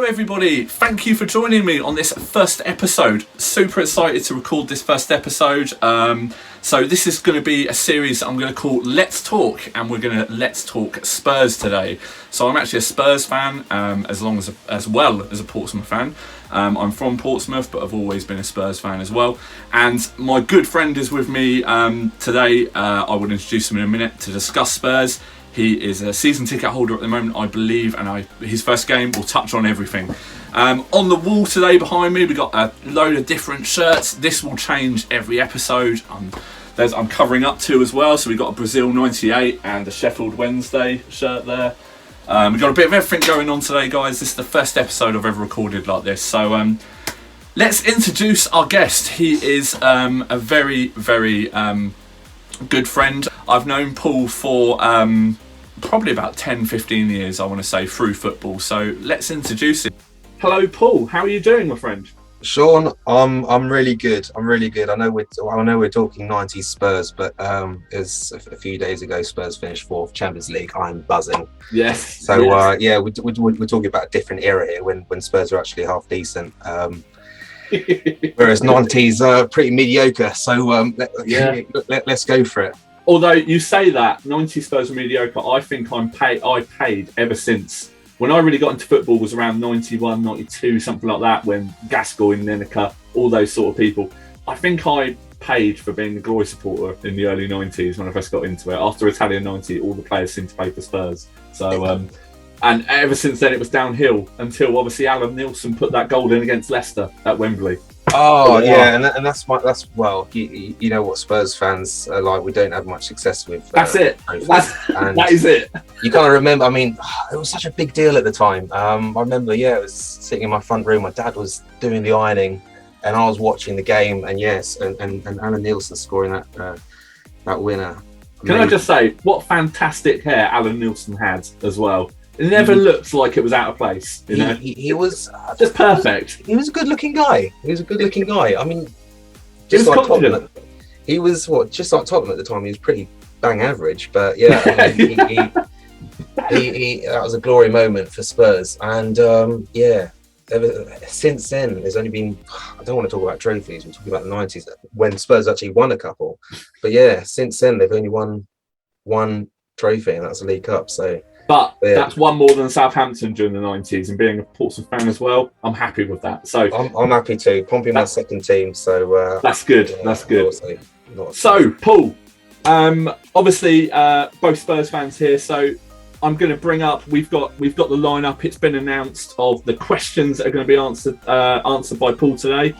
everybody, thank you for joining me on this first episode. Super excited to record this first episode. So this is going to be a series I'm going to call Let's Talk, and we're going to Let's Talk Spurs today. So I'm actually a Spurs fan, as well as a Portsmouth fan. I'm from Portsmouth, but I've always been a Spurs fan as well. And my good friend is with me today. I will introduce him in a minute to discuss Spurs. He is a season ticket holder at the moment, I believe, and his first game will touch on everything. On the wall today behind me, we got a load of different shirts. This will change every episode. I'm covering up two as well, so we've got a Brazil 98 and a Sheffield Wednesday shirt there. We've got a bit of everything going on today, guys. This is the first episode I've ever recorded like this. So let's introduce our guest. He is a very, very good friend. I've known Paul for probably about 10-15 years, I want to say, through football. So let's introduce him. Hello, Paul. How are you doing, my friend? Sean, I'm really good. I know we're talking 90s Spurs, but as a few days ago, Spurs finished fourth Champions League. I'm buzzing. Yes. So yes. We're talking about a different era here when Spurs are actually half decent. Whereas 90s are pretty mediocre. So let's go for it. Although you say that 90 Spurs are mediocre, I think I paid ever since. When I really got into football was around 91, 92, something like that, when Gascoigne, Lineker, all those sort of people. I think I paid for being a Glory supporter in the early 90s when I first got into it. After Italian 90, all the players seemed to play for Spurs. So, and ever since then it was downhill until obviously Alan Nielsen put that goal in against Leicester at Wembley. Oh yeah, and that's you know what Spurs fans are like. We don't have much success with. That's it. That is it. You kind of remember. I mean, it was such a big deal at the time. I remember. Yeah, it was sitting in my front room. My dad was doing the ironing, and I was watching the game. And yes, and Alan Nielsen scoring that winner. Can I just say what fantastic hair Alan Nielsen had as well? It never looked like it was out of place. You know? He was just perfect. He was a good-looking guy. I mean, just like Tottenham. He was just like Tottenham at the time. He was pretty bang average, but yeah, I mean, he that was a glory moment for Spurs. And since then, there's only been. I don't want to talk about trophies. We're talking about the 90s when Spurs actually won a couple. But yeah, since then they've only won one trophy, and that's the League Cup. So. But that's one more than Southampton during the 90s, and being a Portsmouth fan as well, I'm happy with that. So I'm happy too. Pompey my second team, so that's good. That's good. So Paul, obviously both Spurs fans here. So I'm going to bring up. We've got the lineup. It's been announced of the questions that are going to be answered by Paul today.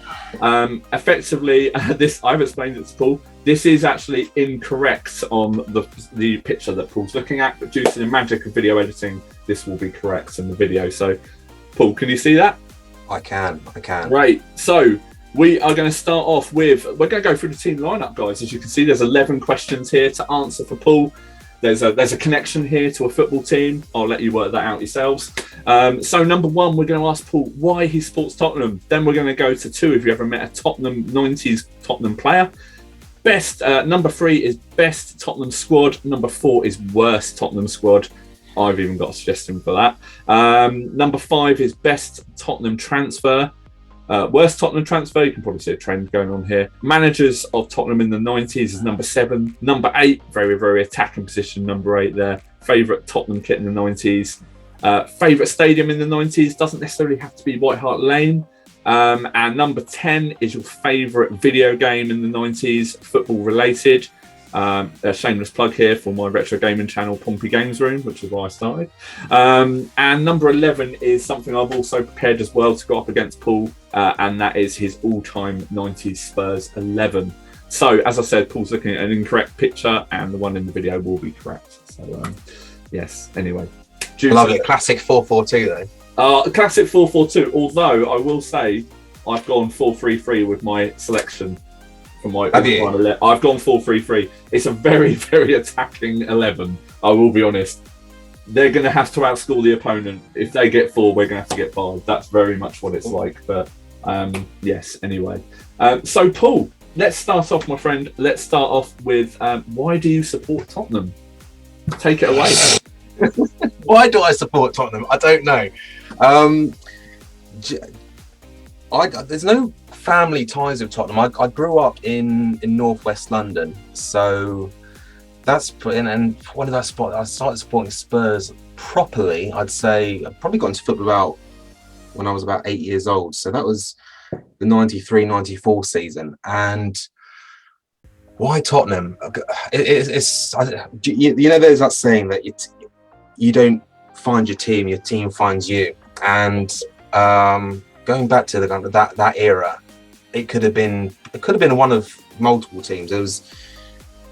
Effectively, this I've explained it to Paul. This is actually incorrect on the picture that Paul's looking at, but due to the magic of video editing, this will be correct in the video. So, Paul, can you see that? I can. Right. So we are going to start off with. We're going to go through the team lineup, guys. As you can see, there's 11 questions here to answer for Paul. There's a connection here to a football team. I'll let you work that out yourselves. So number one, we're going to ask Paul why he supports Tottenham. Then we're going to go to two. Have you ever met a Tottenham 90s Tottenham player? Best number 3 is best Tottenham squad. Number 4 is worst Tottenham squad. I've even got a suggestion for that. Number 5 is best Tottenham transfer. Worst Tottenham transfer, you can probably see a trend going on here. Managers of Tottenham in the 90s is number 7. Number 8, very, very attacking position, number 8 there. Favourite Tottenham kit in the 90s. Favourite stadium in the 90s, doesn't necessarily have to be White Hart Lane. And number 10 is your favourite video game in the 90s, football related. A shameless plug here for my retro gaming channel, Pompey Games Room, which is where I started. And number 11 is something I've also prepared as well to go up against Paul, and that is his all-time 90s Spurs 11. So, as I said, Paul's looking at an incorrect picture, and the one in the video will be correct. So, yes, anyway. Lovely, classic 4-4-2 though. Classic 4-4-2, although I will say I've gone 4-3-3 with my selection. For my Have you? I've gone 4-3-3. It's a very, very attacking 11, I will be honest. They're going to have to outscore the opponent. If they get 4, we're going to have to get 5. That's very much what it's like. But yes, anyway. So, Paul, let's start off, my friend. Let's start off with why do you support Tottenham? Take it away. Why do I support Tottenham? I don't know. There's no family ties with Tottenham. I grew up in northwest London, so that's and when did I started supporting Spurs properly. I'd say I probably got into football when I was about 8 years old. So that was the 93-94 season. And why Tottenham? It's you know, there's that saying that you don't find your team finds you. And going back to that era, it could have been one of multiple teams. It was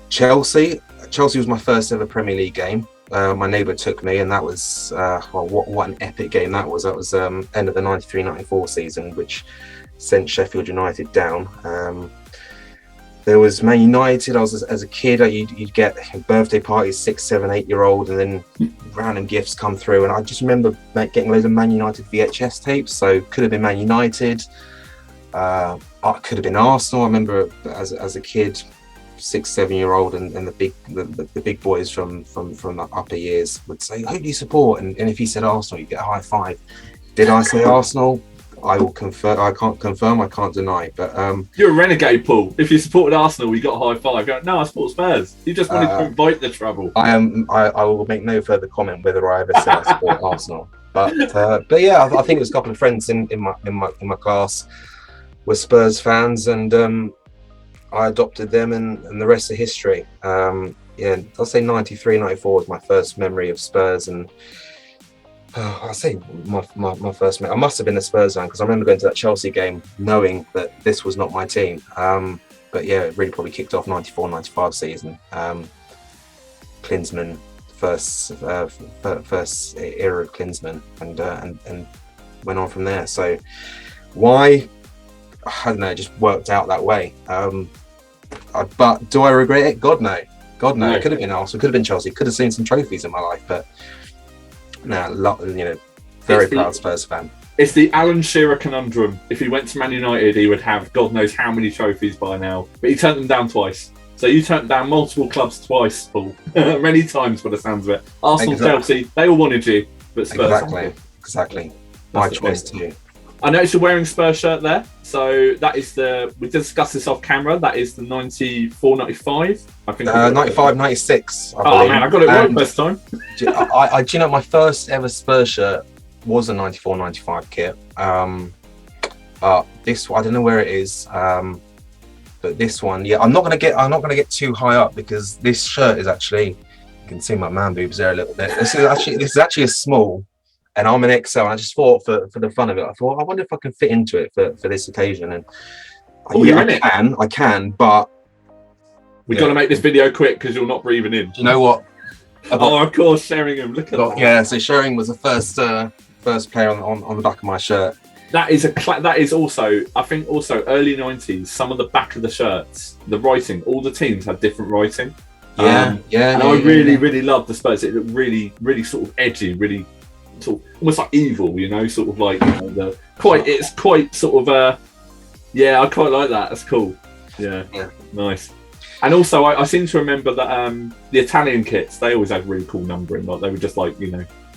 Chelsea. Chelsea was my first ever Premier League game. My neighbour took me, and that was what an epic game that was. That was end of the 93-94 season, which sent Sheffield United down. There was Man United. I was as a kid, you'd get birthday parties, 6, 7, 8-year-old, and then random gifts come through. And I just remember getting loads of Man United VHS tapes. So could have been Man United. Could have been Arsenal. I remember as a kid, 6, 7-year-old, and the big boys from the upper years would say, "Who do you support?" And if he said Arsenal, you get a high five. Did I say Arsenal? I will confirm. I can't confirm. I can't deny. But you're a renegade, Paul. If you supported Arsenal, you got a high five. You're like, no, I support Spurs. You just wanted to invite the trouble. I will make no further comment whether I ever said I support Arsenal. But yeah, I think there's a couple of friends in my class were Spurs fans, and I adopted them, and the rest is history. Yeah, I'll say 93-94 was my first memory of Spurs, and I'll say my first memory. I must have been a Spurs fan, because I remember going to that Chelsea game knowing that this was not my team. But yeah, it really probably kicked off 94-95 season. Klinsmann, first era of Klinsmann, and went on from there. So why? I don't know, it just worked out that way. But do I regret it? God no. No. It could have been Arsenal, could have been Chelsea, could have seen some trophies in my life, but very proud Spurs fan. It's the Alan Shearer conundrum. If he went to Man United, he would have God knows how many trophies by now, but he turned them down twice. So you turned down multiple clubs twice, Paul. Many times by the sounds of it. Arsenal, Chelsea, they all wanted you, but Spurs. Exactly. My choice too. I noticed you're wearing a Spurs shirt there. So that is we discussed this off camera. That is the 94-95. I think 95-96. Oh man, I got it right first time. Do you know my first ever Spurs shirt was a 94-95 kit. This one, I don't know where it is. But this one, yeah, I'm not gonna get too high up, because this shirt is actually, you can see my man boobs there a little bit. This is actually a small. And I'm an XL, and I just thought for the fun of it, I wonder if I can fit into it for this occasion. And I can, but we've got to make this video quick because you're not breathing in. Do you know what? Of course, Sheringham. Look at that. Yeah, so Sheringham was the first player on the back of my shirt. That is also, I think, also early 90s. Some of the back of the shirts, the writing, all the teams had different writing. And I really loved the Spurs. It looked really, really sort of edgy, really. Sort of, almost like evil, sort of like it's quite sort of yeah, I quite like that. That's cool. Yeah. Nice. And also I seem to remember that the Italian kits, they always had really cool numbering, like they were just like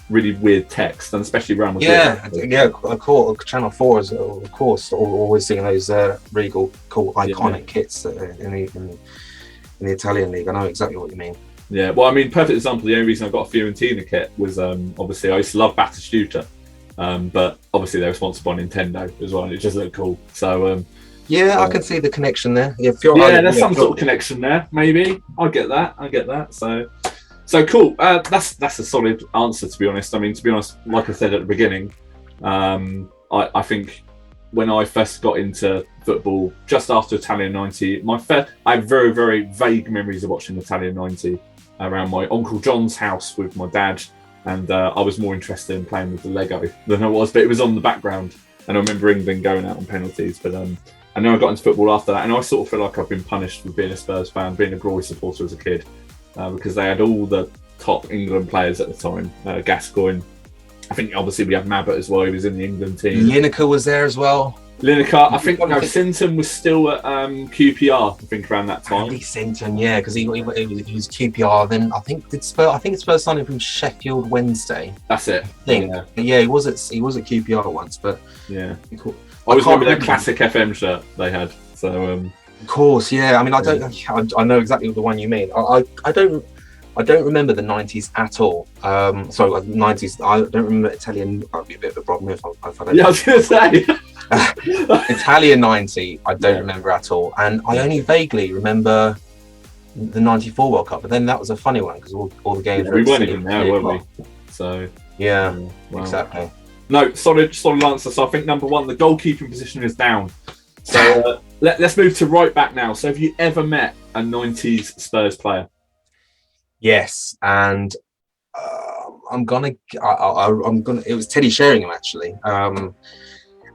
really weird text, and especially around of course Channel 4 is of course always seeing those really cool iconic kits in the Italian league. I know exactly what you mean. Yeah, well, I mean, perfect example. The only reason I got a Fiorentina kit was obviously I used to love Battistuta, but obviously they were sponsored by Nintendo as well, and it just looked cool. So I can see the connection there. There's some sort of connection there. Maybe I get that. So cool. That's a solid answer, to be honest. I mean, to be honest, like I said at the beginning, I think when I first got into football, just after Italian 90, I have very, very vague memories of watching Italian 90 around my Uncle John's house with my dad, and I was more interested in playing with the Lego than I was, but it was on the background, and I remember England going out on penalties, but and then I got into football after that, and I sort of feel like I've been punished for being a Spurs fan, being a Glory supporter as a kid, because they had all the top England players at the time, Gascoigne. I think obviously we had Mabbott as well. He was in the England team. Lineker was there as well. Lineker. I think Sinton was still at QPR. I think around that time. Andy Sinton, yeah, because he was QPR. Then I think Spurs signed him from Sheffield Wednesday. That's it. I think. Yeah, he was at QPR once, but yeah. I always remember their classic FM shirt they had. So of course, yeah. I mean, I know exactly the one you mean. I don't remember the 90s at all. Sorry, 90s. I don't remember Italian. That'd be a bit of a problem if I don't. Yeah, I was going to say. Italian 90, I don't remember at all. And I only vaguely remember the 94 World Cup. But then that was a funny one because all the games we weren't even there, were we? So, yeah, exactly. No, solid answer. So I think number one, the goalkeeping position is down. So let's move to right back now. So have you ever met a 90s Spurs player? Yes, and it was Teddy Sheringham actually, and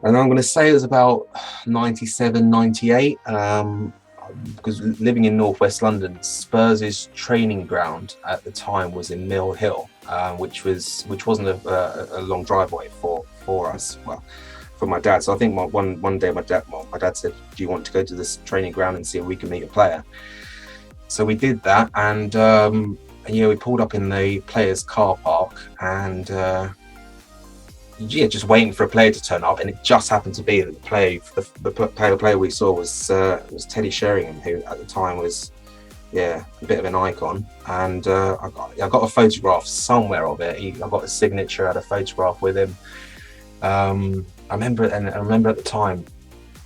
I'm gonna say it was about 97, 98, because living in northwest London, Spurs' training ground at the time was in Mill Hill, which wasn't a long drive away for us. Well, for my dad. So I think one day my dad said, "Do you want to go to this training ground and see if we can meet a player?" So we did that, and we pulled up in the players' car park, and just waiting for a player to turn up, and it just happened to be that the player we saw was Teddy Sheringham, who at the time was a bit of an icon, and I got a photograph somewhere of it. I got a signature, I had a photograph with him. I remember at the time,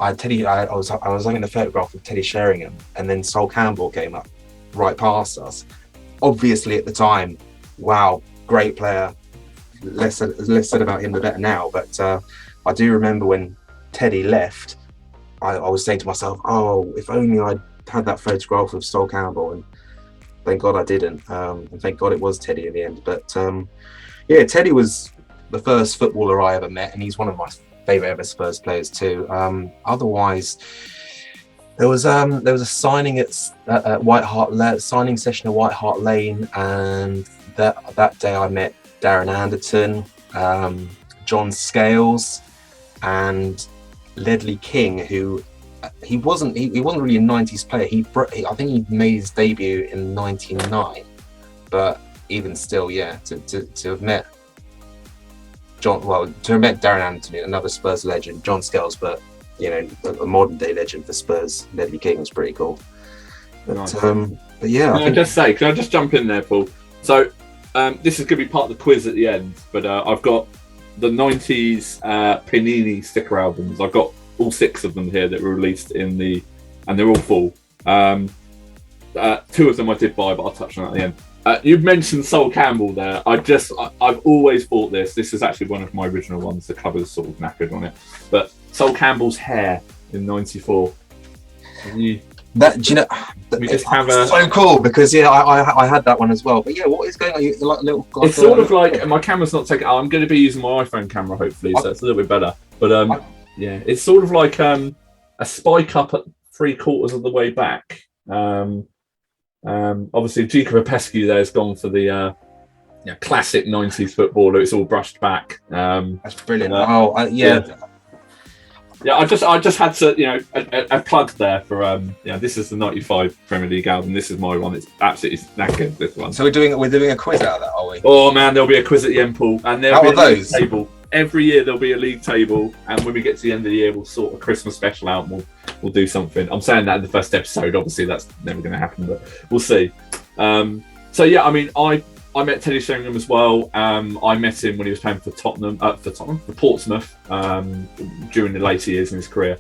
I was looking at the photograph of Teddy Sheringham, and then Sol Campbell came up right past us. Obviously, at the time, wow, great player. Less said about him, the better now. But I do remember when Teddy left, I was saying to myself, "Oh, if only I'd had that photograph of Sol Campbell." And thank God I didn't. And thank God it was Teddy in the end. But Teddy was the first footballer I ever met, and he's one of my favourite ever Spurs players too. Otherwise, there was a signing at White Hart signing session at White Hart Lane, and that day I met Darren Anderton, John Scales, and Ledley King, who he wasn't really a 90s player. I think he made his debut in '99, but even still, to have met Darren Anderton, another Spurs legend, John Scales, but a modern day legend for Spurs, Ledley King was pretty cool. But, nice. But yeah, can I just jump in there, Paul? So this is going to be part of the quiz at the end, but I've got the 90s Panini sticker albums. I've got all 6 of them here that were released and they're all full. 2 of them I did buy, but I'll touch on that at the end. You've mentioned Sol Campbell there. I've always bought this. This is actually one of my original ones. The cover's sort of knackered on it. But Sol Campbell's hair in '94. So cool because I had that one as well. But what is going on? Like little. It's sort of like my camera's not taking. I'm going to be using my iPhone camera hopefully, so it's a little bit better. But it's sort of like a spike up at 3/4 of the way back. Obviously, Gica Popescu there has gone for the classic 90s footballer. It's all brushed back. That's brilliant. I just had to, a plug there for this is the '95 Premier League album. This is my one. It's absolutely knackered, this one. So we're doing a quiz out of that, are we? Oh man, there'll be a quiz at the end, Paul, and there'll be a league table. Every year there'll be a league table, and when we get to the end of the year, we'll sort a Christmas special out. And we'll do something. I'm saying that in the first episode. Obviously, that's never going to happen, but we'll see. I met Teddy Sheringham as well. I met him when he was playing for for Portsmouth during the later years in his career.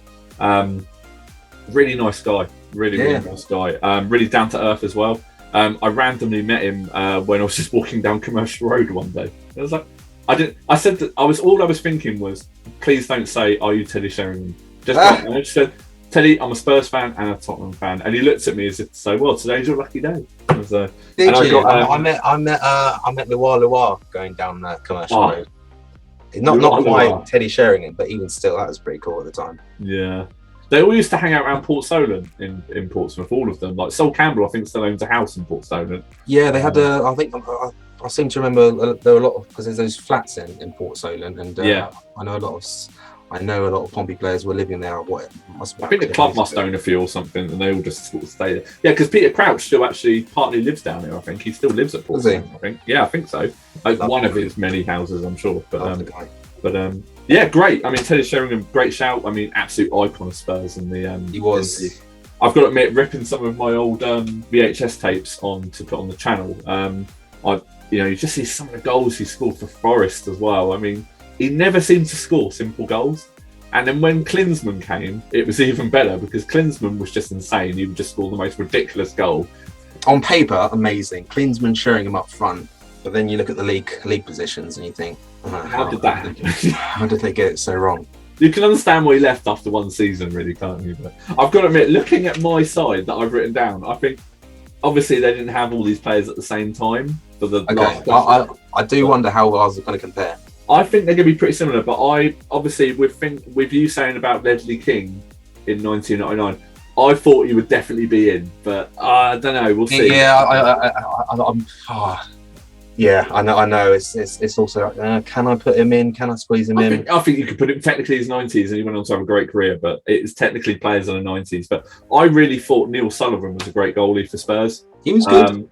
Really nice guy. Really nice guy. Really down to earth as well. I randomly met him when I was just walking down Commercial Road one day. I was like, all I was thinking was, please don't say, "Are you Teddy Sheringham?" I just said, "Teddy, I'm a Spurs fan and a Tottenham fan." And he looked at me as if to say, "Well, today's your lucky day." I met Loire going down that Commercial Road. Not quite Teddy Sheringham, but even still, that was pretty cool at the time. Yeah. They all used to hang out around Port Solent in Portsmouth, all of them. Like Sol Campbell, I think, still owns a house in Port Solent. Yeah, they had I think I seem to remember there were a lot of, because there's those flats in Port Solent, and Yeah. I know a lot of Pompey players were living there. What must be I think the club must own a few or something, and they all just sort of stay there. Yeah, because Peter Crouch still actually partly lives down there. I think he still lives at Port Solent. I think. Yeah, I think so. One of his many houses, I'm sure. But yeah, great. I mean, Teddy Sheringham, great shout. I mean, absolute icon of Spurs, and he was. I've got to admit, ripping some of my old VHS tapes on to put on the channel. You just see some of the goals he scored for Forest as well. I mean, he never seemed to score simple goals. And then when Klinsmann came, it was even better because Klinsmann was just insane. He would just score the most ridiculous goal. On paper, amazing. Klinsmann showing him up front. But then you look at the league positions and you think, how did that happen? How did they get it so wrong? You can understand why he left after one season, really, can't you? But I've got to admit, looking at my side that I've written down, I think obviously they didn't have all these players at the same time. For the I do wonder how I was going to compare. I think they're going to be pretty similar, but I obviously with you saying about Ledley King in 1999, I thought he would definitely be in, but I don't know. We'll see. Yeah, I know. It's also can I put him in? Can I squeeze him in? I think you could put him technically his 90s, and he went on to have a great career. But it's technically players in the 90s. But I really thought Neil Sullivan was a great goalie for Spurs. He was good.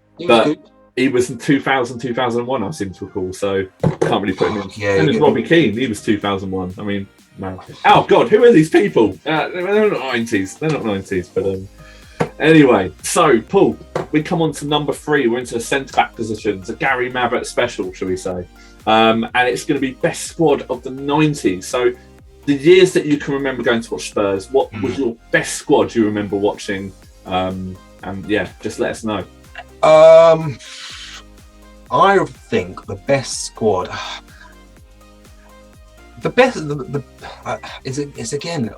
He was in 2000, 2001, I seem to recall, so can't really put him in. Yeah, and there's Robbie Keane, he was 2001. I mean, man. Oh, God, who are these people? They're not 90s. They're not 90s, but anyway. So, Paul, we come on to number 3. We're into the centre-back position. It's a Gary Mabbott special, shall we say. And it's going to be best squad of the 90s. So, the years that you can remember going to watch Spurs, what was your best squad you remember watching? And, yeah, just let us know. I think the best squad, is again.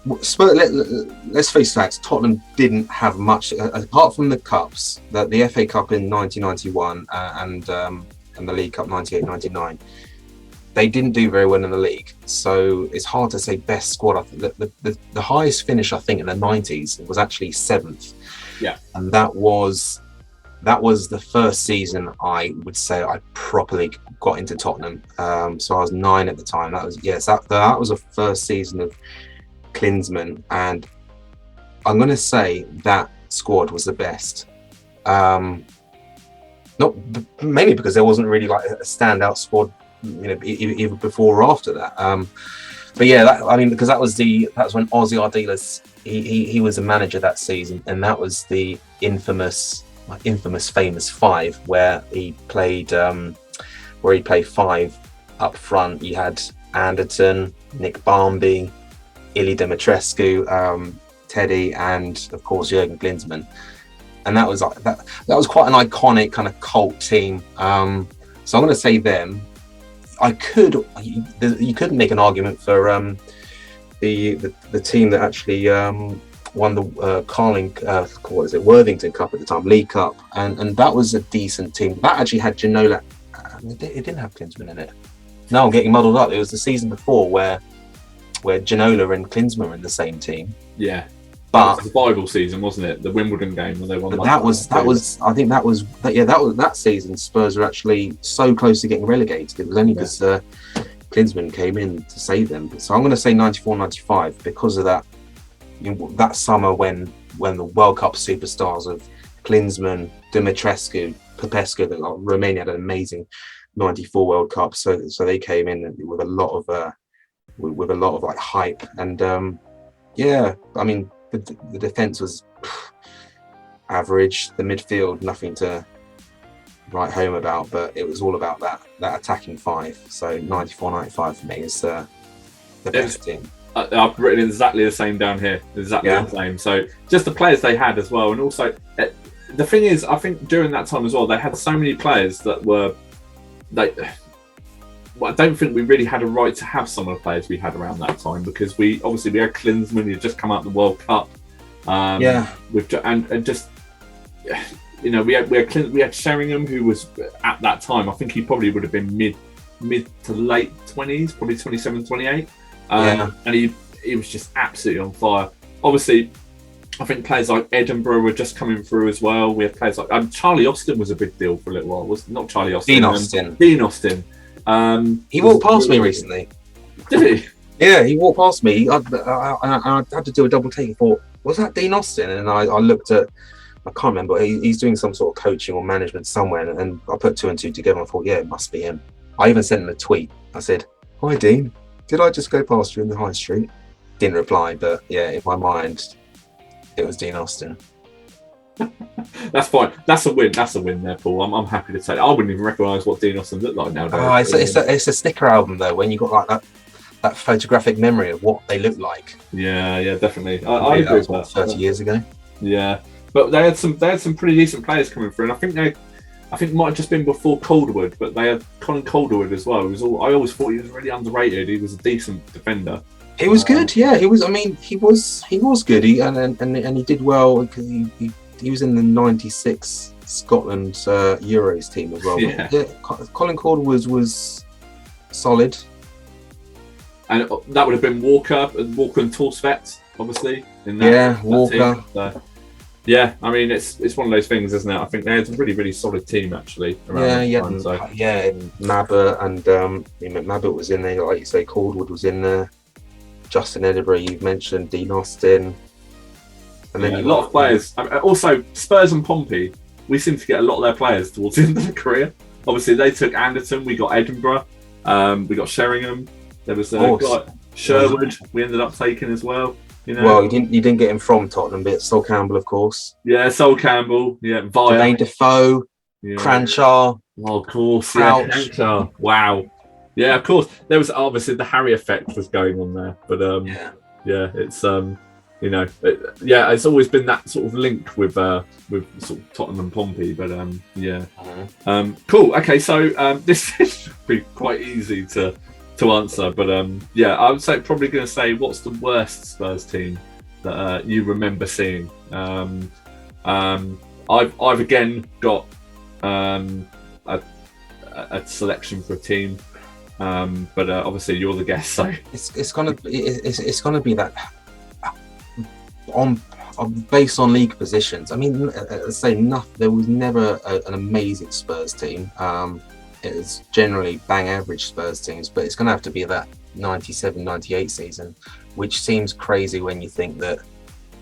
Let's face facts. Tottenham didn't have much apart from the cups, the FA Cup in 1991 and the League Cup 98-99. They didn't do very well in the league, so it's hard to say best squad. I think the highest finish I think in the 90s was actually 7th. Yeah, and that was the first season I would say I properly got into Tottenham. So I was 9 at the time. That was the first season of Klinsmann, and I'm going to say that squad was the best. Not mainly because there wasn't really like a standout squad, either before or after that. But yeah, because that's when Ozzy Ardiles he was a manager that season, and that was the famous 5 where he played 5 up front. You had Anderton, Nick Barmby, Ili Dimitrescu, Teddy, and of course Jurgen Klinsmann. And that was was quite an iconic kind of cult team. So I'm going to say them. You could make an argument for the team that actually won the Worthington Cup at the time, League Cup, and that was a decent team. That actually had Ginola. It didn't have Klinsmann in it. No, I'm getting muddled up. It was the season before where Ginola and Klinsmann were in the same team. Yeah, but that was the Bible season, wasn't it? The Wimbledon game when they won. That season Spurs were actually so close to getting relegated. It was only because Klinsmann came in to save them. So I'm going to say 94-95 because of that. That summer when the World Cup superstars of Klinsmann, Dumitrescu, Popescu, Romania had an amazing 94 World Cup, so they came in with a lot of like hype, and the defense was average, the midfield nothing to write home about, but it was all about that attacking 5. So 94-95 for me is the best team. I've written exactly the same down here, the same. So just the players they had as well, and also the thing is, I think during that time as well, they had so many players that were I don't think we really had a right to have some of the players we had around that time, because we had Klinsmann, who had just come out of the World Cup, we had Sheringham, who was at that time, I think he probably would have been mid to late 20s, probably 27, 28. And he was just absolutely on fire. Obviously, I think players like Edinburgh were just coming through as well. We had players like Charlie Austin was a big deal for a little while. Was not Charlie Austin? Dean Austin. Dean Austin. He walked past me recently. Did he? Yeah, he walked past me. I had to do a double take and thought, was that Dean Austin? And I looked at, I can't remember. He's doing some sort of coaching or management somewhere, and I put two and two together and I thought, yeah, it must be him. I even sent him a tweet. I said, "Hi Dean, did I just go past you in the high street?" Didn't reply, but yeah, in my mind, it was Dean Austin. That's fine. That's a win. That's a win there, Paul. I'm happy to take it. I wouldn't even recognise what Dean Austin looked like nowadays. It's a sticker album though. When you got like that photographic memory of what they look like. Yeah, definitely. I agree with that. 30 years ago. Yeah, but they had some pretty decent players coming through, and I think it might have just been before Calderwood, but they had Colin Calderwood as well. I always thought he was really underrated. He was a decent defender. He was good, yeah. He was. I mean, he was good. And he did well because he was in the '96 Scotland Euros team as well. Yeah. Colin Calderwood was solid. And that would have been Walker and Torsvet, obviously. In that, Walker. Team. So, yeah, I mean, it's one of those things, isn't it? I think they had a really, really solid team, actually. Mabbott and Mabbott was in there, like you say, Calderwood was in there. Justin Edinburgh, you've mentioned, Dean Austin. And then a lot of players. Also, Spurs and Pompey, we seem to get a lot of their players towards the end of the career. Obviously, they took Anderton, we got Edinburgh, we got Sheringham. There was Sherwood. We ended up taking as well. You know. Well, you didn't get him from Tottenham, but Sol Campbell, of course. Yeah, Sol Campbell. Yeah, Via. Jermaine Defoe. Yeah. Cranshaw. Oh, of course. Yeah, Cranshaw. Wow. Yeah, of course. There was obviously the Harry effect was going on there, but it's it's always been that sort of link with sort of Tottenham and Pompey, but cool. Okay, so this should be quite easy to answer, but I would say probably going to say, what's the worst Spurs team that you remember seeing? I've again got a selection for a team. But obviously you're the guest, so it's gonna be that based on league positions. I mean, there was never an amazing Spurs team. It was generally bang average Spurs teams, but it's gonna have to be that 97-98 season, which seems crazy when you think that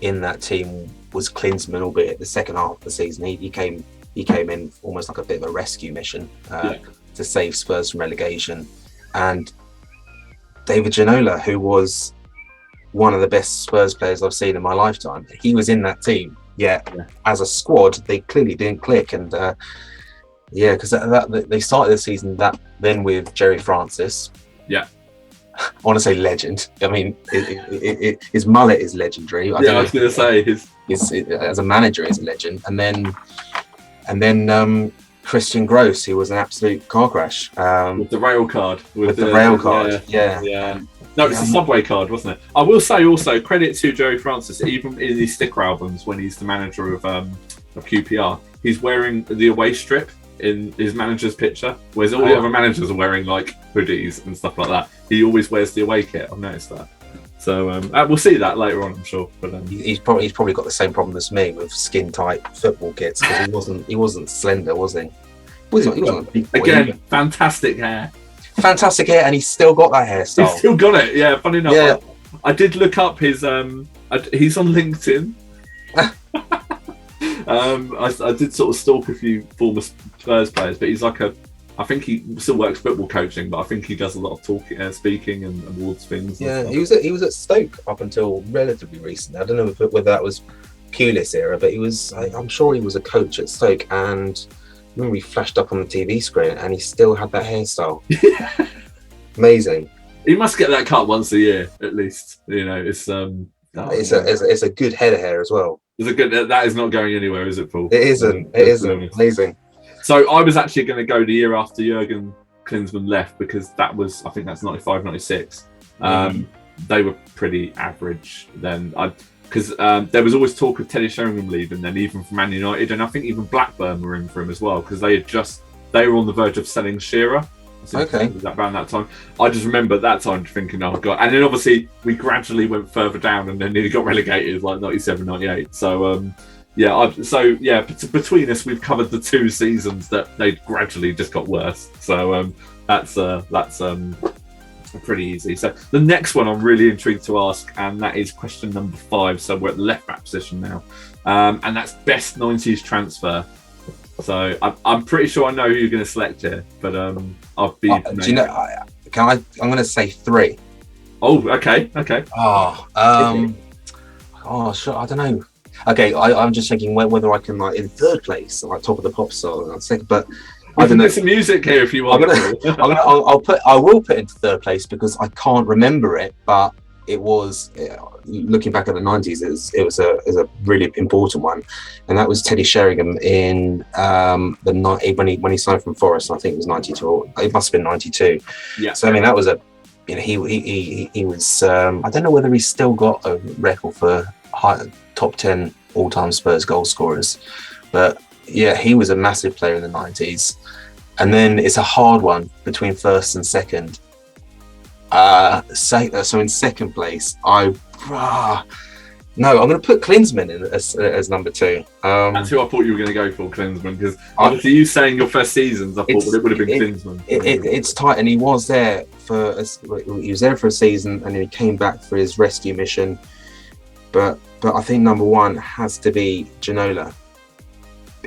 in that team was Klinsmann, albeit the second half of the season he came in almost like a bit of a rescue mission to save Spurs from relegation. And David Ginola, who was one of the best Spurs players I've seen in my lifetime, he was in that team. As a squad, they clearly didn't click. And because they started the season then with Jerry Francis. Yeah, I want to say legend. I mean, his mullet is legendary. I was going to say his as a manager is a legend. And then Christian Gross, who was an absolute car crash. With the rail card. With the rail card, No, it's a subway card, wasn't it? I will say also, credit to Jerry Francis, even in his sticker albums, when he's the manager of QPR, he's wearing the away strip in his manager's picture, whereas all the other managers are wearing like hoodies and stuff like that. He always wears the away kit, I've noticed that. So we'll see that later on, I'm sure. But he's probably got the same problem as me with skin tight football kits, because he wasn't slender, was he? He wasn't a big boy. Again, fantastic hair, and he's still got that hairstyle. He's still got it. Yeah, funny enough. I did look up his. He's on LinkedIn. I did sort of stalk a few former Spurs players, but he's like I think he still works football coaching, but I think he does a lot of talking, speaking, and awards things. Yeah, he was at Stoke up until relatively recently. I don't know whether that was Pulis era, but he was. I'm sure he was a coach at Stoke, and I remember he flashed up on the TV screen, and he still had that hairstyle. Amazing. He must get that cut once a year at least. You know, it's a good head of hair as well. That is not going anywhere, is it, Paul? It isn't. It isn't. Amazing. So I was actually going to go the year after Jurgen Klinsmann left, because I think that's 95, 96. They were pretty average then. Because there was always talk of Teddy Sheringham leaving then, even from Man United, and I think even Blackburn were in for him as well, because they were on the verge of selling Shearer. Okay. It was around that time. I just remember at that time thinking, oh god. And then obviously we gradually went further down and then nearly got relegated like 97, 98. So between us we've covered the 2 seasons that they gradually just got worse. So that's pretty easy. So the next one I'm really intrigued to ask, and that is question number 5. So we're at the left back position now, and that's best 90s transfer. So I'm pretty sure I know who you're going to select here, but I'll be. Do you know? I'm going to say 3. Oh, okay. Sure. I don't know. Okay, I'm just thinking whether I can like in 3rd place, like top of the pops or second, but I don't know. There's some music here if you want. I will put into 3rd place because I can't remember it, but it was looking back at the 90s. It was a really important one, and that was Teddy Sheringham in the night when he signed from Forest. I think it was 92. It must have been 92. Yeah. So I mean that was he was. I don't know whether he's still got a record for top 10 all-time Spurs goal scorers, but yeah, he was a massive player in the 90s. And then it's a hard one between 1st and 2nd. So in 2nd place, I'm going to put Klinsmann in as number 2. That's who I thought you were going to go for, Klinsmann, because obviously you saying your first seasons, I thought it would have been Klinsmann. It's tight, and he was there for a season, and then he came back for his rescue mission. But I think number 1 has to be Ginola.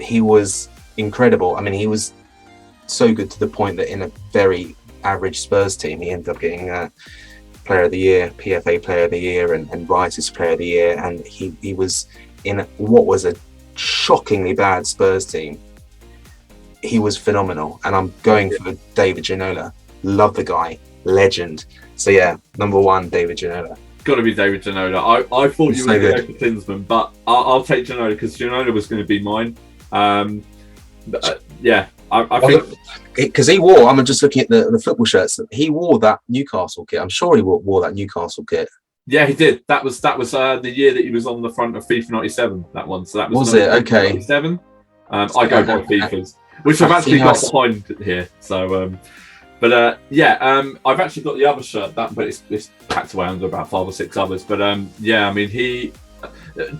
He was incredible. I mean, he was so good to the point that in a very average Spurs team, he ended up getting Player of the Year, PFA Player of the Year, and Writers Player of the Year. And he was in what was a shockingly bad Spurs team. He was phenomenal. And I'm going for David Ginola. Love the guy. Legend. So yeah, number 1, David Ginola. Got to be David Ginola. I thought you were going to go for Klinsmann, but I'll take Ginola because Ginola was going to be mine. I think because he wore. I'm just looking at the football shirts. He wore that Newcastle kit. I'm sure he wore that Newcastle kit. Yeah, he did. That was the year that he was on the front of FIFA 97. That one. So that was it? Okay. 97. I go by FIFA's, which I've actually got behind here. So. I've actually got the other shirt, but it's packed away under about 5 or 6 others. But I mean,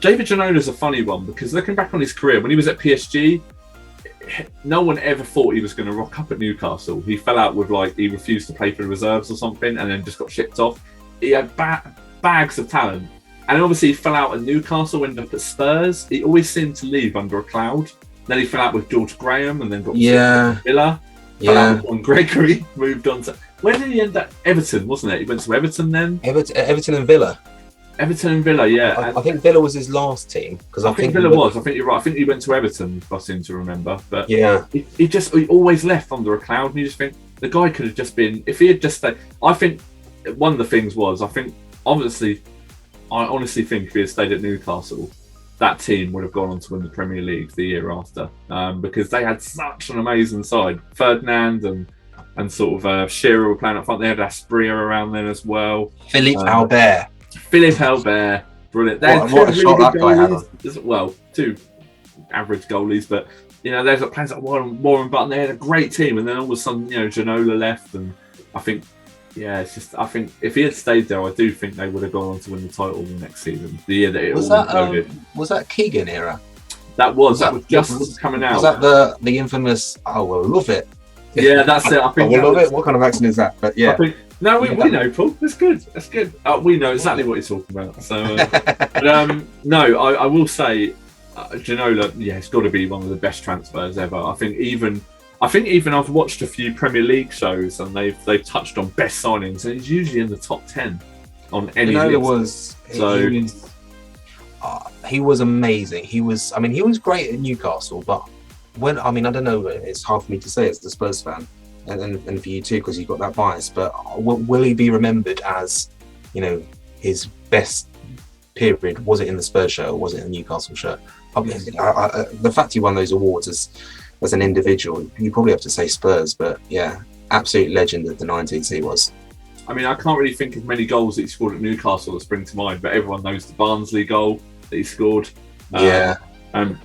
David Ginola is a funny one because looking back on his career, when he was at PSG, no one ever thought he was going to rock up at Newcastle. He fell out with he refused to play for the reserves or something, and then just got shipped off. He had bags of talent, and obviously he fell out at Newcastle, ended up at Spurs. He always seemed to leave under a cloud. Then he fell out with George Graham, and then got Villa. On Gregory, moved on to. When did he end up? Everton, wasn't it? He went to Everton then. Everton and Villa. Yeah. I think Villa was his last team because I think Villa was. I think you're right. I think he went to Everton. If I seem to remember, but yeah, he always left under a cloud, and you just think the guy could have just been. If he had just stayed, I think one of the things was I honestly think if he had stayed at Newcastle, that team would have gone on to win the Premier League the year after, because they had such an amazing side. Ferdinand and sort of Shearer were playing up front. They had Asprilla around then as well. Philippe Albert, brilliant. What a shot that guy had on. Well, 2 average goalies, but there's players like Warren Button. They had a great team, and then all of a sudden, Ginola left, and I think. Yeah, it's just. I think if he had stayed there, I do think they would have gone on to win the title the next season. The year that it was all that. Was that Keegan era? That was just coming out. Was that the infamous? Oh, we'll love it. Yeah, that's it. I think we'll love it. What kind of accent is that? But yeah, we know, Paul. That's good. That's good. We know exactly what he's talking about. So, I will say, Ginola. Yeah, it's got to be one of the best transfers ever. I think even I've watched a few Premier League shows and they've touched on best signings, and he's usually in the top 10 on any list. He was amazing. He was great at Newcastle, but I don't know, it's hard for me to say as the Spurs fan, and for you too, because you've got that bias, but will he be remembered as, his best period? Was it in the Spurs shirt or was it in the Newcastle shirt? The fact he won those awards as an individual, you probably have to say Spurs, but yeah, absolute legend of the 90s he was. I mean, I can't really think of many goals that he scored at Newcastle that spring to mind, but everyone knows the Barnsley goal that he scored. And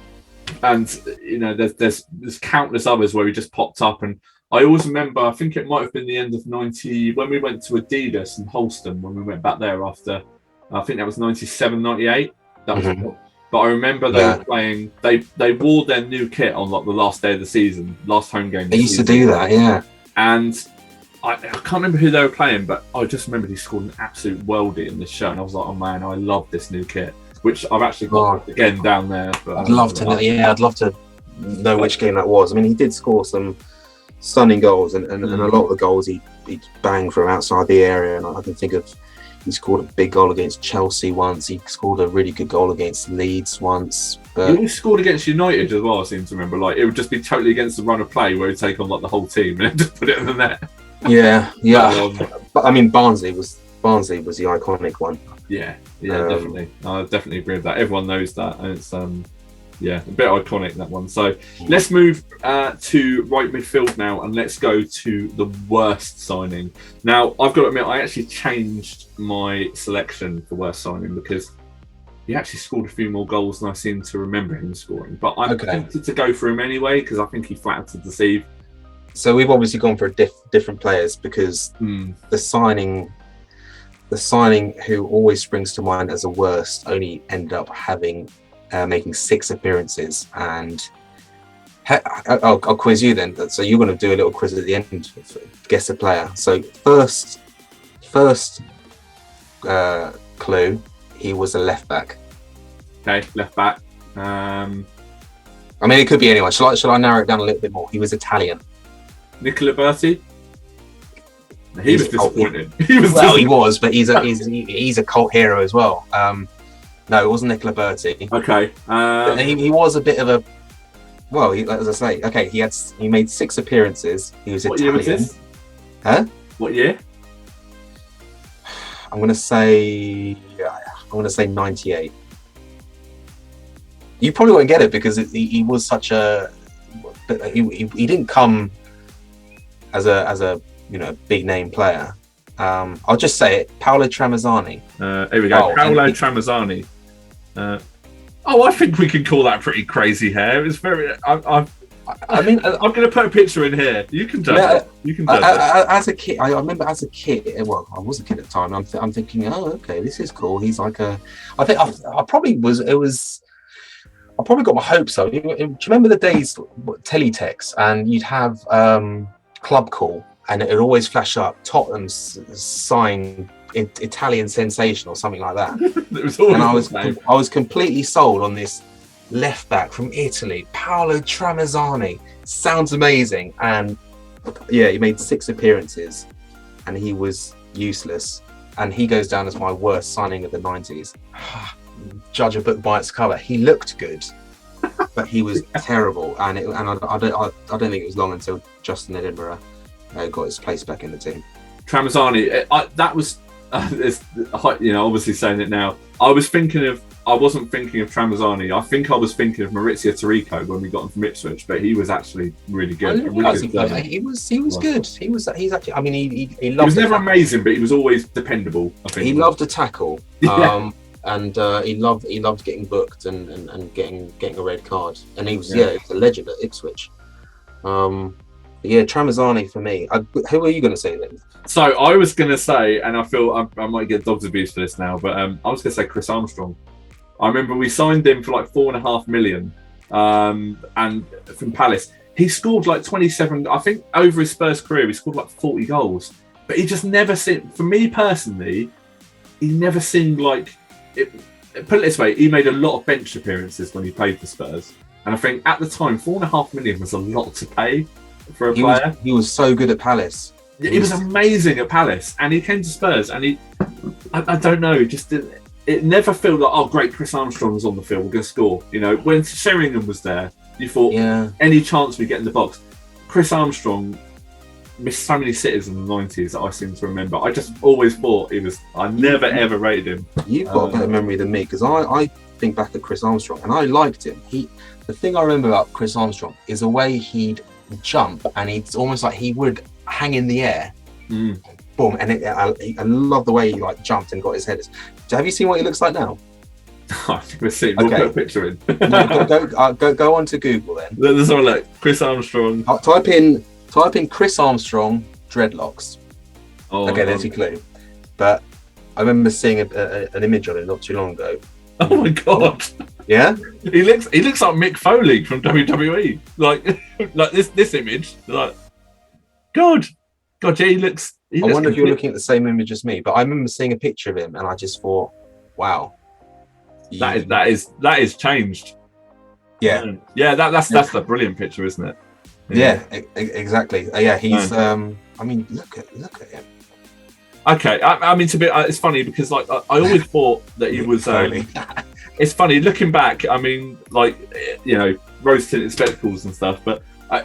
there's countless others where he just popped up, and I always remember, I think it might have been the end of 90, when we went to Adidas in Holston, when we went back there after, I think that was 97, 98. That was Mhm. But I remember they were playing, they wore their new kit on like the last day of the season, last home game of They the used to season. do that, yeah. And I can't remember who they were playing, but I just remembered he scored an absolute worldie in this shirt. And I was like, oh man, I love this new kit, which I've actually got again down there. But, I'd love to know which game that was. I mean, he did score some stunning goals, and a lot of the goals he banged from outside the area. And I can think of, he scored a big goal against Chelsea once. He scored a really good goal against Leeds once. But he always scored against United as well, I seem to remember. Like, it would just be totally against the run of play where he'd take on like the whole team and just put it in the net. Yeah. But I mean, Barnsley was the iconic one. Yeah, definitely. I definitely agree with that. Everyone knows that, and it's a bit iconic, that one. So let's move to right midfield now, and let's go to the worst signing. Now, I've got to admit, I actually changed my selection for worst signing because he actually scored a few more goals than I seem to remember him scoring. But I'm tempted to go for him anyway because I think he flattered to deceive. So we've obviously gone for different players because the signing who always springs to mind as the worst only ended up making 6 appearances. And I'll quiz you then. So you're going to do a little quiz at the end. Guess a player. So first clue, he was a left back. Okay, left back. I mean, it could be anyone. Shall I narrow it down a little bit more? He was Italian. Nicola Berti. He was disappointing. He was, but he's a cult hero as well. No, it wasn't Nicola Berti. Okay. He was a bit of a, well, as I say, okay, he made 6 appearances. He was Italian. What year was this? Huh? What year? I'm gonna say 98. You probably won't get it because he was such a, he didn't come as a big name player. I'll just say it, Paolo Tramezzani. Here we go. Paolo Tramezzani. I think we can call that pretty crazy hair. It's very. I'm going to put a picture in here. You can judge it. You can judge it. As a kid, I remember as a kid. Well, I was a kid at the time. I'm thinking, oh, okay, this is cool. He's like a. I think I probably was. It was. I probably got my hopes up. Do you remember the days teletext and you'd have club call and it'd always flash up Tottenham's signed Italian sensation or something like that. It was always I was completely sold on this left back from Italy, Paolo Tramezzani. Sounds amazing, and he made 6 appearances, and he was useless, and he goes down as my worst signing of the 90s. Judge a book by its cover. He looked good, but he was terrible, and I don't think it was long until Justin Edinburgh got his place back in the team. Tramezzani, that was, obviously saying it now. I wasn't thinking of Tramezzani. I think I was thinking of Maurizio Tirico when we got him from Ipswich, but he was actually really good. He was good. He's actually. I mean, he loved. He was never amazing, but he was always dependable. I think he loved to tackle. Yeah. And he loved getting booked and getting a red card. And he was a legend at Ipswich. Tramezzani for me. Who are you going to say then? So I was going to say, and I feel I might get dogs abuse for this now, but I was going to say Chris Armstrong. I remember we signed him for like $4.5 million, and from Palace. He scored like 27. I think over his Spurs career, he scored like 40 goals. But he just never seemed, for me personally, he never seemed like it. Put it this way, he made a lot of bench appearances when he played for Spurs, and I think at the time $4.5 million was a lot to pay for a player. He was so good at Palace. He was amazing at Palace, and he came to Spurs, and I don't know, just didn't. It never felt like, oh, great, Chris Armstrong's on the field, we're going to score. When Sheringham was there, you thought, any chance we get in the box. Chris Armstrong missed so many sitters in the 90s that I seem to remember. I just always thought I never, ever rated him. You've got a better memory than me, because I think back at Chris Armstrong, and I liked him. The thing I remember about Chris Armstrong is the way he'd jump, and it's almost like he would hang in the air. Boom, and I love the way he jumped and got his head. Have you seen what he looks like now? I think we'll see. We'll put a picture in. Go on to Google then. Let's have a look. Chris Armstrong. Type in Type in Chris Armstrong dreadlocks. Oh, Okay, there's your clue. But I remember seeing an image on it not too long ago. oh my god! Yeah, He looks like Mick Foley from WWE. Like this image. Like, God, yeah, he looks. I wonder if you're looking at the same image as me. But I remember seeing a picture of him, and I just thought, wow, That is changed. Yeah, yeah. That's a brilliant picture, isn't it? Yeah, exactly. Yeah, he's. I mean, look at him. Okay, I mean, it's funny because like I always thought that he was. It's funny looking back. I mean, like, you know, rose tinted spectacles and stuff. But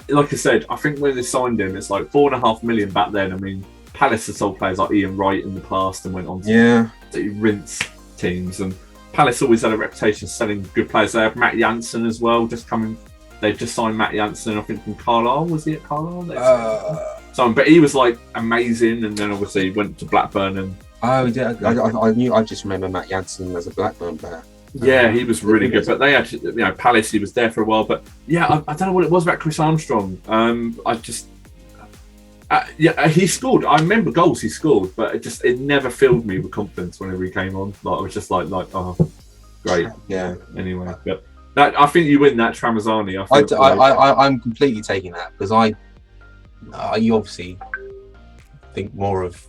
like I said, I think when they signed him, it's like $4.5 million back then. I mean, Palace had sold players like Ian Wright in the past and went on to rinse teams. And Palace always had a reputation of selling good players. They had Matt Jansen as well, just coming. They just signed Matt Jansen, I think, from Carlisle. Was he at Carlisle? But he was like amazing, and then obviously went to Blackburn. And I just remember Matt Jansen as a Blackburn player. Yeah, he was really good. But they actually, you know, Palace, he was there for a while. But yeah, I don't know what it was about Chris Armstrong. He scored. I remember goals he scored, but it never filled me with confidence whenever he came on. Like I was just like, oh, great. Yeah. Anyway, but I think you win that Tramezzani. I'm completely taking that because you obviously think more of.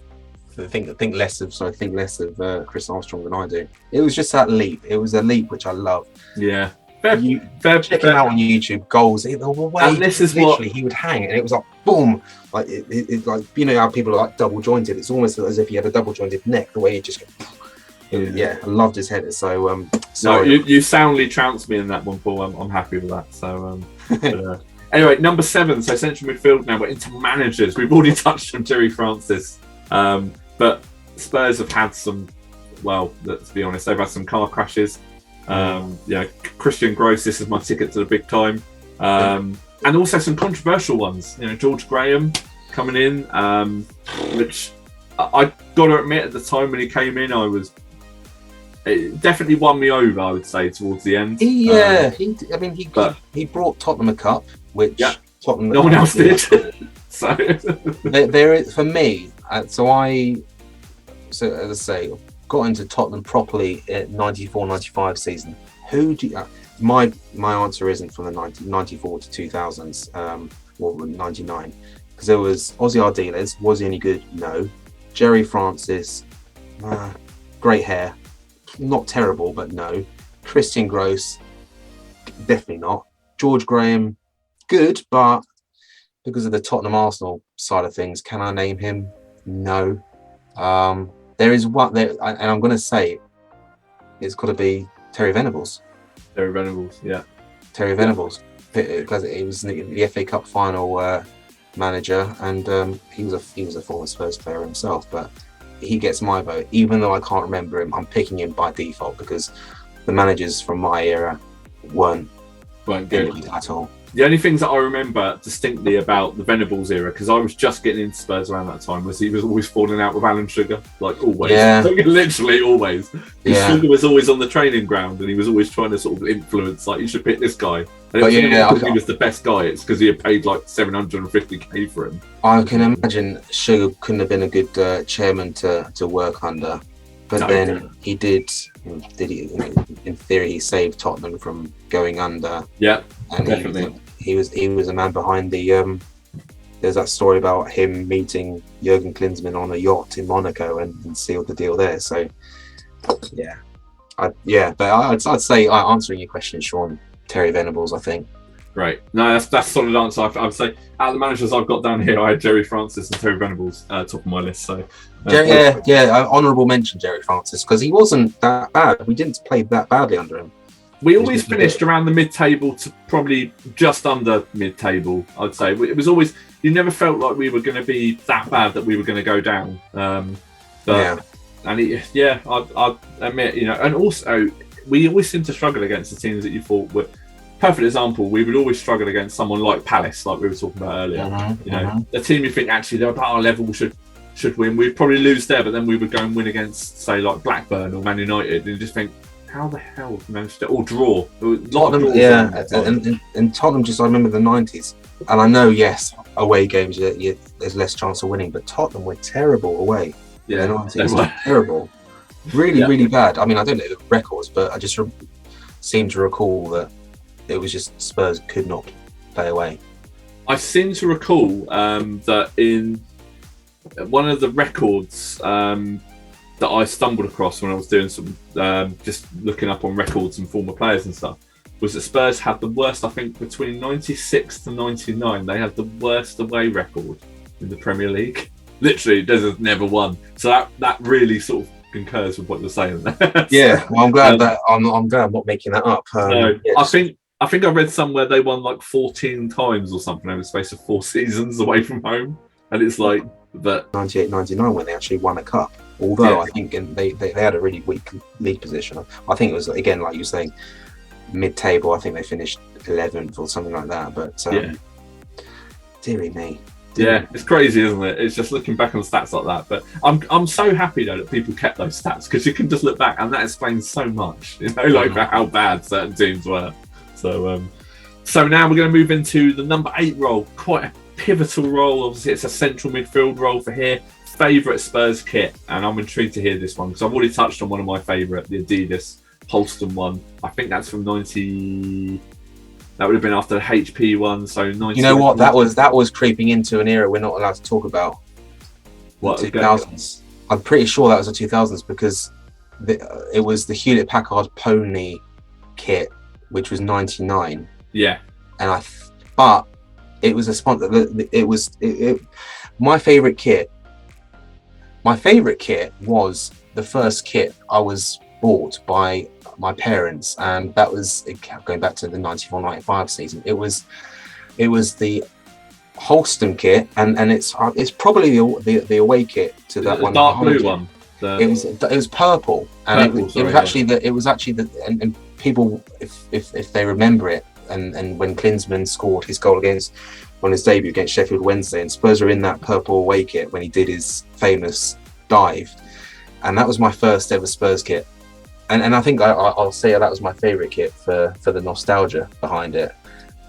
Think less of Chris Armstrong than I do. It was just that leap. It was a leap which I love. Yeah. Check him out on YouTube. Goals. He would hang, and it was like boom. Like it's like, you know how people are like double jointed. It's almost as if he had a double jointed neck. The way he just. I loved his header. So sorry. No, you soundly trounced me in that one, Paul. I'm happy with that. So anyway, number 7. So central midfield. Now we're into managers. We've already touched on Terry Francis. But Spurs have had some, well, let's be honest, they've had some car crashes. Christian Gross, this is my ticket to the big time. And also some controversial ones. You know, George Graham coming in, which I got to admit at the time when he came in, it definitely won me over, I would say, towards the end. He brought Tottenham a cup, which Tottenham no one else did. So there is, for me. So as I say, got into Tottenham properly at 94-95 season. My answer isn't from the 94 to 2000s or 99, because there was Ozzy Ardiles. Was he any good? No. Jerry Francis, great hair, not terrible, but no. Christian Gross, definitely not. George Graham, good, but because of the Tottenham Arsenal side of things, can I name him? No. There is one there, and I'm going to say it's got to be Terry Venables. Terry Venables, yeah. Terry Venables, because he was the FA Cup final manager, and he was a former Spurs player himself. But he gets my vote, even though I can't remember him. I'm picking him by default because the managers from my era weren't good at all. The only things that I remember distinctly about the Venables era, because I was just getting into Spurs around that time, was he was always falling out with Alan Sugar, like always. Yeah. Literally always. Yeah. Sugar was always on the training ground, and he was always trying to sort of influence, like, you should pick this guy. And he was the best guy. It's because he had paid like 750k for him. I can imagine Sugar couldn't have been a good chairman to work under. But then he did he? In theory, he saved Tottenham from going under. Yeah, and definitely. He was a man behind the. There's that story about him meeting Jurgen Klinsmann on a yacht in Monaco and sealed the deal there. So, yeah, but I'd say answering your question, Sean, Terry Venables, I think. Right. No, that's a solid answer. I would say out of the managers I've got down here, I had Jerry Francis and Terry Venables top of my list. So honourable mention Jerry Francis, because he wasn't that bad. We didn't play that badly under him. We always finished around the mid-table to probably just under mid-table, I'd say. It was always, you never felt like we were going to be that bad that we were going to go down. I'll admit, you know, and also we always seem to struggle against the teams that you thought were. Perfect example, we would always struggle against someone like Palace, like we were talking about earlier. The team you think actually they're about our level should win. We'd probably lose there, but then we would go and win against, say, like Blackburn or Man United, and you just think, how the hell have we managed to draw? Tottenham, and Tottenham. Just I remember the 90s, and I know, yes, away games, there's less chance of winning. But Tottenham were terrible away. Yeah, they were terrible. Really, really bad. I mean, I don't know the records, but I just seem to recall that it was just Spurs could not play away. I seem to recall that in one of the records that I stumbled across when I was doing some just looking up on records and former players and stuff, was that Spurs had the worst, I think, between 96 to 99, they had the worst away record in the Premier League. Literally, there's never won. So that really sort of concurs with what you're saying there. Yeah, well, I'm glad that I'm glad I'm not making that up. No, yes. I think I read somewhere they won like 14 times or something over the space of 4 seasons away from home, and it's like that 98-99 when they actually won a cup. Although I think they had a really weak league position. I think it was, again, like you were saying, mid-table. I think they finished 11th or something like that. But dearie me. It's crazy, isn't it? It's just looking back on stats like that. But I'm so happy though that people kept those stats, because you can just look back and that explains so much, like how bad certain teams were. So now we're going to move into the number 8 role. Quite a pivotal role. Obviously, it's a central midfield role for here. Favourite Spurs kit, and I'm intrigued to hear this one because I've already touched on one of my favourite, the Adidas Holston one. I think that's from 90. That would have been after the HP one. So 90. You know what? That was creeping into an era we're not allowed to talk about. What, the 2000s? I'm pretty sure that was the 2000s because it was the Hewlett Packard Pony kit, which was 99. Yeah. But it was a sponsor. My favourite kit. My favourite kit was the first kit I was bought by my parents, and that was going back to the 94-95 season. It was the Holston kit, and it's probably the away kit to that one. Dark blue one. It was purple, and it was actually the and people, if they remember it, and when Klinsmann scored his goal on his debut against Sheffield Wednesday, and Spurs were in that purple away kit when he did his famous dive, and that was my first ever Spurs kit, and I think I'll say that was my favourite kit for the nostalgia behind it.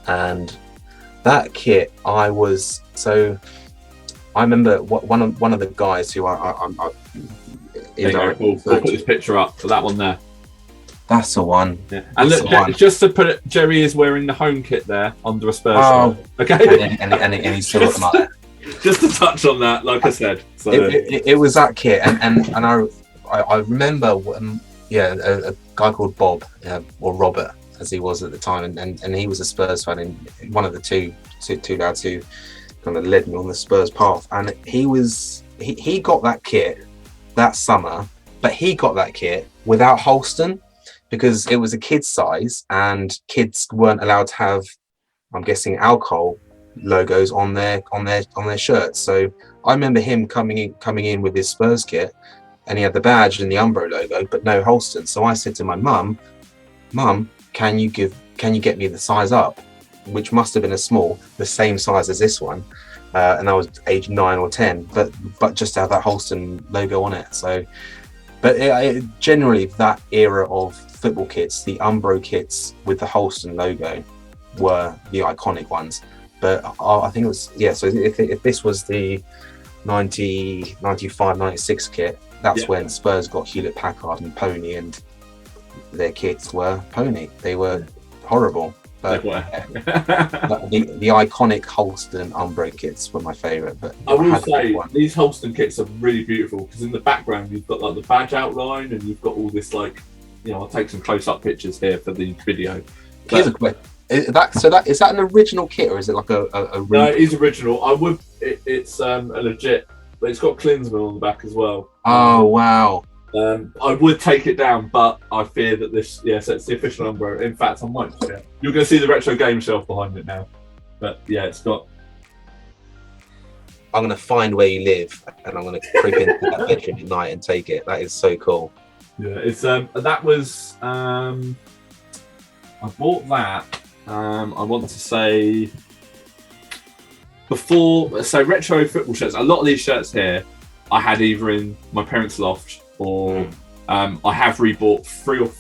And that kit, I remember one of the guys who I we'll put this picture up for that one there. That's the one. Yeah. And look, just to put it, Jerry is wearing the home kit there under a Spurs shirt. Okay. And he's still got them up there. Just to touch on that, like I said. So. It was that kit, and I remember a guy called Bob, or Robert as he was at the time, and he was a Spurs fan, and one of the two lads who kind of led me on the Spurs path, and he got that kit that summer, but he got that kit without Holston, because it was a kid's size and kids weren't allowed to have, I'm guessing, alcohol logos on their shirts. So I remember him coming in with his Spurs kit, and he had the badge and the Umbro logo, but no Holston. So I said to my mum, can you get me the size up, which must have been a small, the same size as this one, and I was age 9 or 10, but just to have that Holston logo on it. So, but generally that era of football kits, the Umbro kits with the Holston logo, were the iconic ones. But I think it was, so if this was the 90, 95, 96 kit, that's when Spurs got Hewlett Packard and Pony, and their kits were Pony. They were horrible. But the iconic Holston Umbro kits were my favourite. But I will say these Holston kits are really beautiful, because in the background you've got like the badge outline, and you've got all this I'll take some close-up pictures here for the video. Here's a question. Is that an original kit, or is it like a No, it is original. It's a legit, but it's got Klinsmann on the back as well. Oh wow. I would take it down, but I fear that this, so it's the official number. In fact, I might. Yeah. You're going to see the retro game shelf behind it now. But yeah, it's got. I'm going to find where you live, and I'm going to creep into that bedroom at night and take it. That is so cool. Yeah, it's that was. I bought that. I want to say before. So retro football shirts. A lot of these shirts here, I had either in my parents' loft, or I have rebought 3 or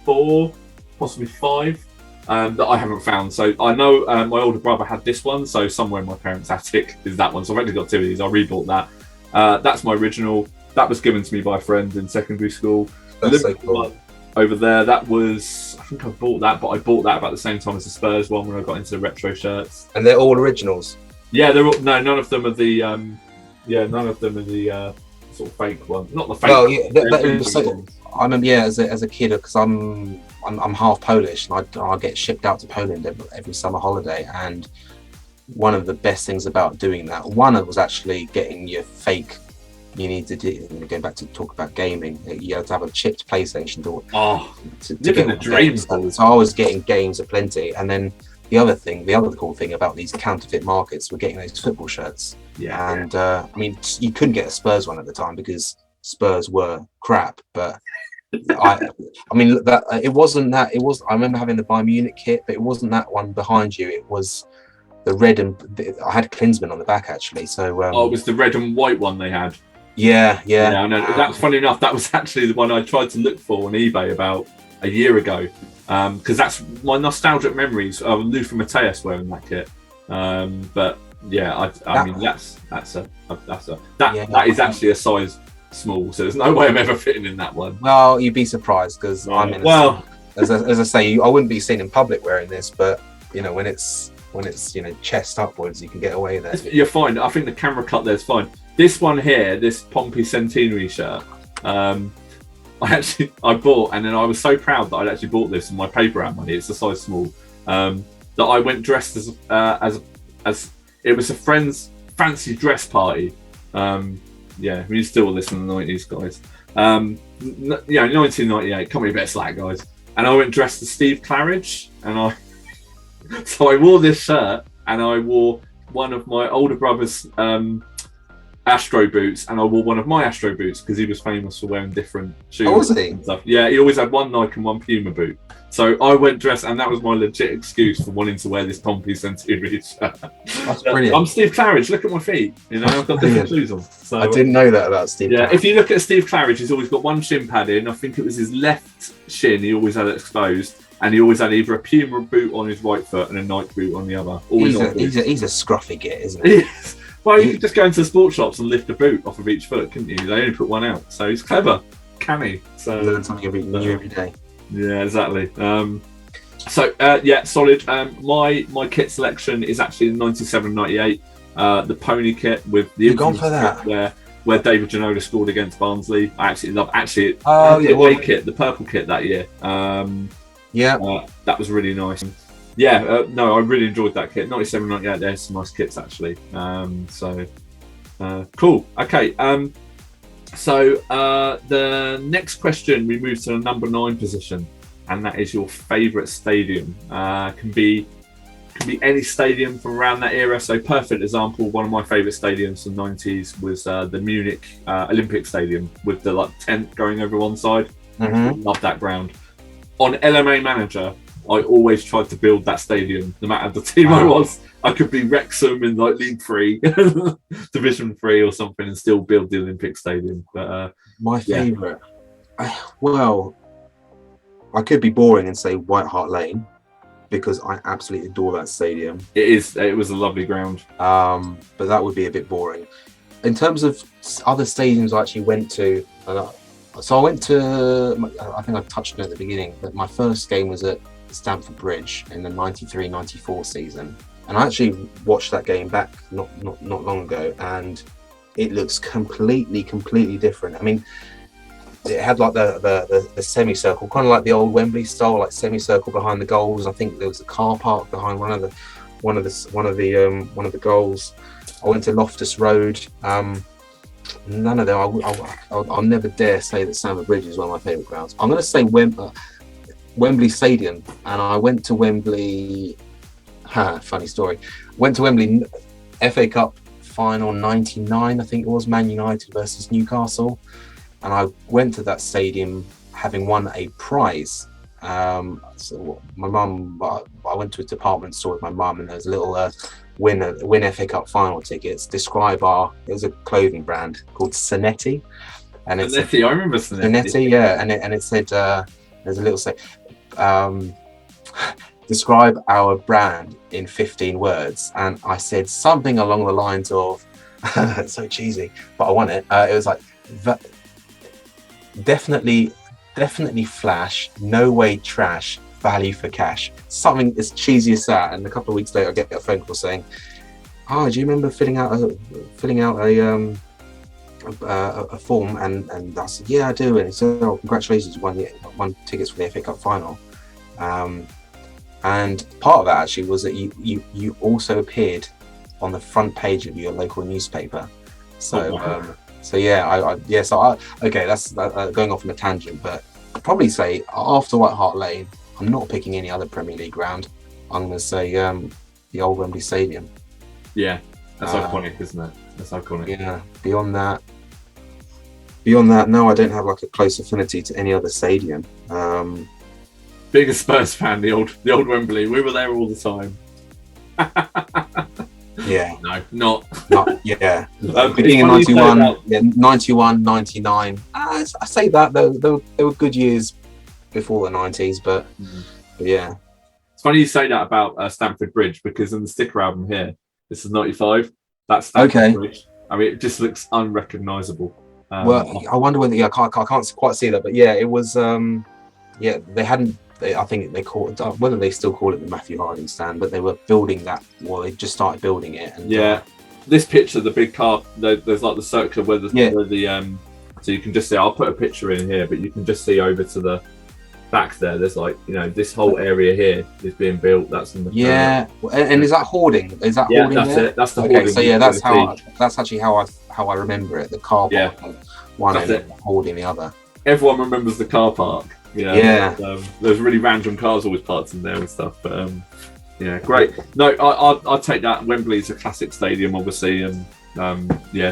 4, possibly 5 that I haven't found. So I know my older brother had this one, so somewhere in my parents' attic is that one. So I've actually got two of these. I rebought that. That's my original. That was given to me by a friend in secondary school. That's so cool. Over there, that was, I think I bought that, but I bought that about the same time as the Spurs one when I got into the retro shirts. And they're all originals? Yeah, they're all, no, none of them are the, none of them are the sort of fake one. Not the fake well, one. Yeah, I remember, yeah, as a kid, because I'm half Polish, and I get shipped out to Poland every summer holiday, and one of the best things about doing that, one, it was actually getting your fake. You need to do, going back to talk about gaming, you had to have a chipped PlayStation to get the dreams. So I was getting games aplenty, and then the other cool thing about these counterfeit markets were getting those football shirts. Yeah. And I mean, you couldn't get a Spurs one at the time because Spurs were crap. But I mean that it wasn't that. It was. I remember having the Bayern Munich kit, but it wasn't that one behind you. It was the red and I had Klinsmann on the back actually. So it was the red and white one they had. Yeah. I know. That's funny enough. That was actually the one I tried to look for on eBay about a year ago, because that's my nostalgic memories of Luther Matthäus wearing that kit. But yeah, I mean that is actually a size small, so there's no way I'm ever fitting in that one. Well, you'd be surprised because as I say, I wouldn't be seen in public wearing this, but you know when it's chest upwards, you can get away there. You're fine. I think the camera cut there's fine. This one here, this Pompey Centenary shirt, I bought, and then I was so proud that I'd actually bought this in my paper route money. It's a size small. That I went dressed as it was a friend's fancy dress party. We still listen in the 90s, guys. 1998. Can't be a bit slack, guys. And I went dressed as Steve Claridge, and so I wore this shirt, and I wore one of my older brother's Astro boots, and I wore one of my Astro boots because he was famous for wearing different shoes. Oh, was he? And stuff. Yeah, he always had one Nike and one Puma boot. So I went dressed, and that was my legit excuse for wanting to wear this Pompey Centenary shirt. That's brilliant. I'm Steve Claridge. Look at my feet. I've got different shoes on. So I didn't know that about Steve. Yeah, if you look at Steve Claridge, he's always got one shin pad in. I think it was his left shin. He always had it exposed. And he always had either a Puma boot on his right foot and a Nike boot on the other. He's a scruffy git, isn't he? Well, you could just go into sports shops and lift a boot off of each foot, couldn't you? They only put one out. So he's clever, canny. So learn something new every day. Yeah, exactly. Solid. My kit selection is actually in 97-98. The pony kit with the gone for that. Where David Ginola scored against Barnsley. I actually love the purple kit that year. That was really nice. I really enjoyed that kit. 97-98, there's some nice kits actually. Cool. Okay. The next question, we move to the number 9 position, and that is your favourite stadium. Can be any stadium from around that era. So perfect example, one of my favourite stadiums from the 90s was the Munich Olympic Stadium with the tent going over one side. Mm-hmm. Love that ground. On LMA Manager, I always tried to build that stadium, no matter the team I was. I could be Wrexham in League 3, Division 3 or something, and still build the Olympic Stadium. But my favourite, well, I could be boring and say White Hart Lane because I absolutely adore that stadium. It was a lovely ground. But that would be a bit boring. In terms of other stadiums I actually went to. So I went to, I think I touched on it at the beginning, but my first game was at Stamford Bridge in the 93-94 season. And I actually watched that game back not long ago, and it looks completely different. I mean, it had like the semicircle, kind of like the old Wembley style, like semicircle behind the goals. I think there was a car park behind one of the goals. I went to Loftus Road. None of them. I'll never dare say that Stamford Bridge is one of my favourite grounds. I'm going to say Wembley Stadium, and I went to Wembley. Funny story. Went to Wembley FA Cup final '99, I think it was, Man United versus Newcastle, and I went to that stadium having won a prize. So my mum, I went to a department store with my mum, and there's a little win FA Cup final tickets. It was a clothing brand called Sonetti, and it's Sonetti. I remember Sonetti. Sonetti, yeah, and it said there's a little say. describe our brand in 15 words. And I said something along the lines of, it's so cheesy, but I want it. It was like, definitely flash, no way trash, value for cash. Something as cheesy as that. And a couple of weeks later, I get a phone call saying, "Oh, do you remember filling out a form?" And I said, "Yeah, I do." And he said, "Oh, congratulations, you won tickets for the FA Cup final." And part of that actually was that you also appeared on the front page of your local newspaper. So okay, that's going off on a tangent, but I'd probably say after White Hart Lane, I'm not picking any other Premier League ground. I'm going to say the old Wembley Stadium. Yeah, that's iconic, isn't it? That's iconic. Yeah. Beyond that, no, I don't have like a close affinity to any other stadium. Being a Spurs fan, the old Wembley, we were there all the time. Yeah. No, not. Yeah. Beginning in 91, 91, 99. I say that there were good years before the 90s, but yeah. It's funny you say that about Stamford Bridge, because in the sticker album here, this is 95. That's Stamford Bridge. I mean, it just looks unrecognisable. Well, I wonder whether I can't quite see that, but yeah, it was. They hadn't. I think they called it, whether they still call it the Matthew Harding stand, but they were building that. Well, they just started building it. And, this picture, the big car, there's like the circular where the so you can just see. I'll put a picture in here, but you can just see over to the back there. There's like, this whole area here is being built. That's in the and is that hoarding? Is that hoarding? That's there? it. That's the hoarding. So yeah, that's actually how I remember it. The car park, one end, hoarding the other. Everyone remembers the car park. There's really random cars always parked in there and stuff, but great. No, I'll take that. Wembley is a classic stadium, obviously, and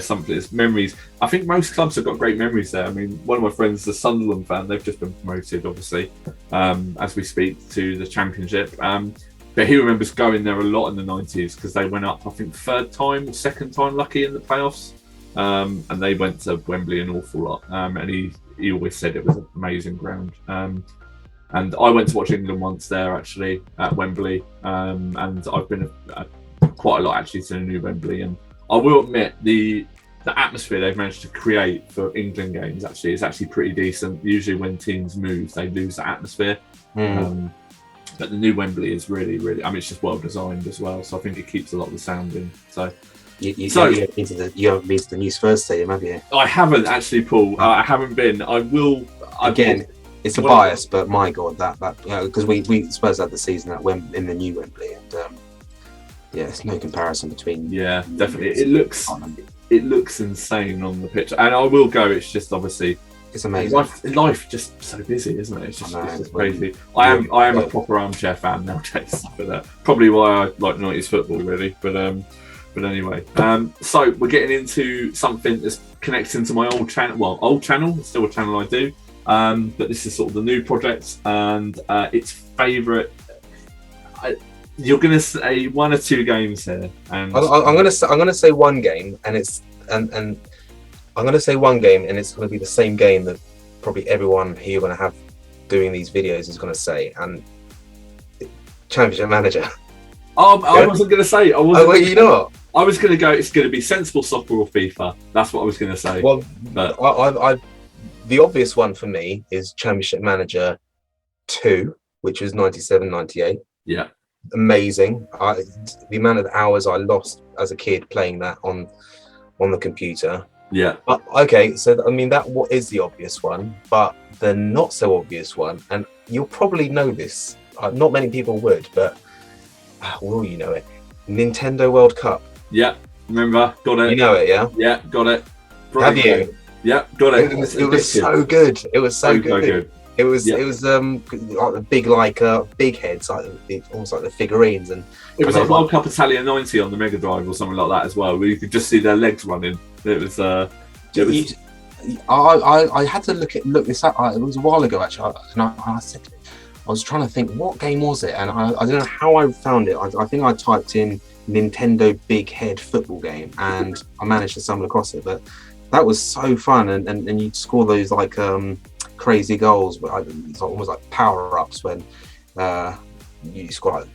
something. It's memories. I think most clubs have got great memories there. I mean, one of my friends is a Sunderland fan. They've just been promoted, obviously, as we speak, to the Championship. But he remembers going there a lot in the 90s because they went up, I think, third time or second time lucky in the playoffs, and they went to Wembley an awful lot. And he always said it was an amazing ground. And I went to watch England once there, actually, at Wembley. And I've been quite a lot, actually, to the new Wembley. And I will admit, the atmosphere they've managed to create for England games, actually, is actually pretty decent. Usually when teams move, they lose the atmosphere. But the new Wembley is really, really, I mean, it's just well designed as well. So I think it keeps a lot of the sound in. So you haven't been to the new Spurs stadium, have you? I haven't actually, Paul. I haven't been. I will. Again, it's a bias, but my God, that because we Spurs had the season in the new Wembley, and it's no comparison between. Yeah, definitely. It looks insane on the pitch, and I will go. It's just obviously. It's amazing. Life just so busy, isn't it? It's just crazy. I am a proper armchair fan nowadays, but probably why I like 90s football, really. But anyway, so we're getting into something that's connecting to my old channel. Well, old channel, it's still a channel I do. But this is sort of the new project, and its favourite. You're going to say one or two games here, and I'm going to say one game, and it's and. I'm going to say one game, and it's going to be the same game that probably everyone here going to have doing these videos is going to say, and Championship Manager. I wasn't going to say. I was going to go. It's going to be Sensible Soccer or FIFA. That's what I was going to say. Well, but the obvious one for me is Championship Manager 2, which was 97-98. Yeah, amazing. The amount of hours I lost as a kid playing that on the computer. Yeah. Okay, so I mean that is the obvious one, but the not so obvious one, and you'll probably know this. Not many people would, but will you know it? Nintendo World Cup. Yeah, remember, got it. You know it, yeah. Yeah, got it. Have you? Yeah, got it. It was so good. It was so good. It was like the big heads, almost like the figurines, and it was like World Cup Italia 90 on the Mega Drive or something like that as well, where you could just see their legs running. It was. I had to look this up. It was a while ago actually, and I was trying to think what game was it, and I don't know how I found it. I think I typed in Nintendo Big Head football game, and I managed to stumble across it. But that was so fun, and you'd score those like crazy goals, but it's almost like power ups when you score like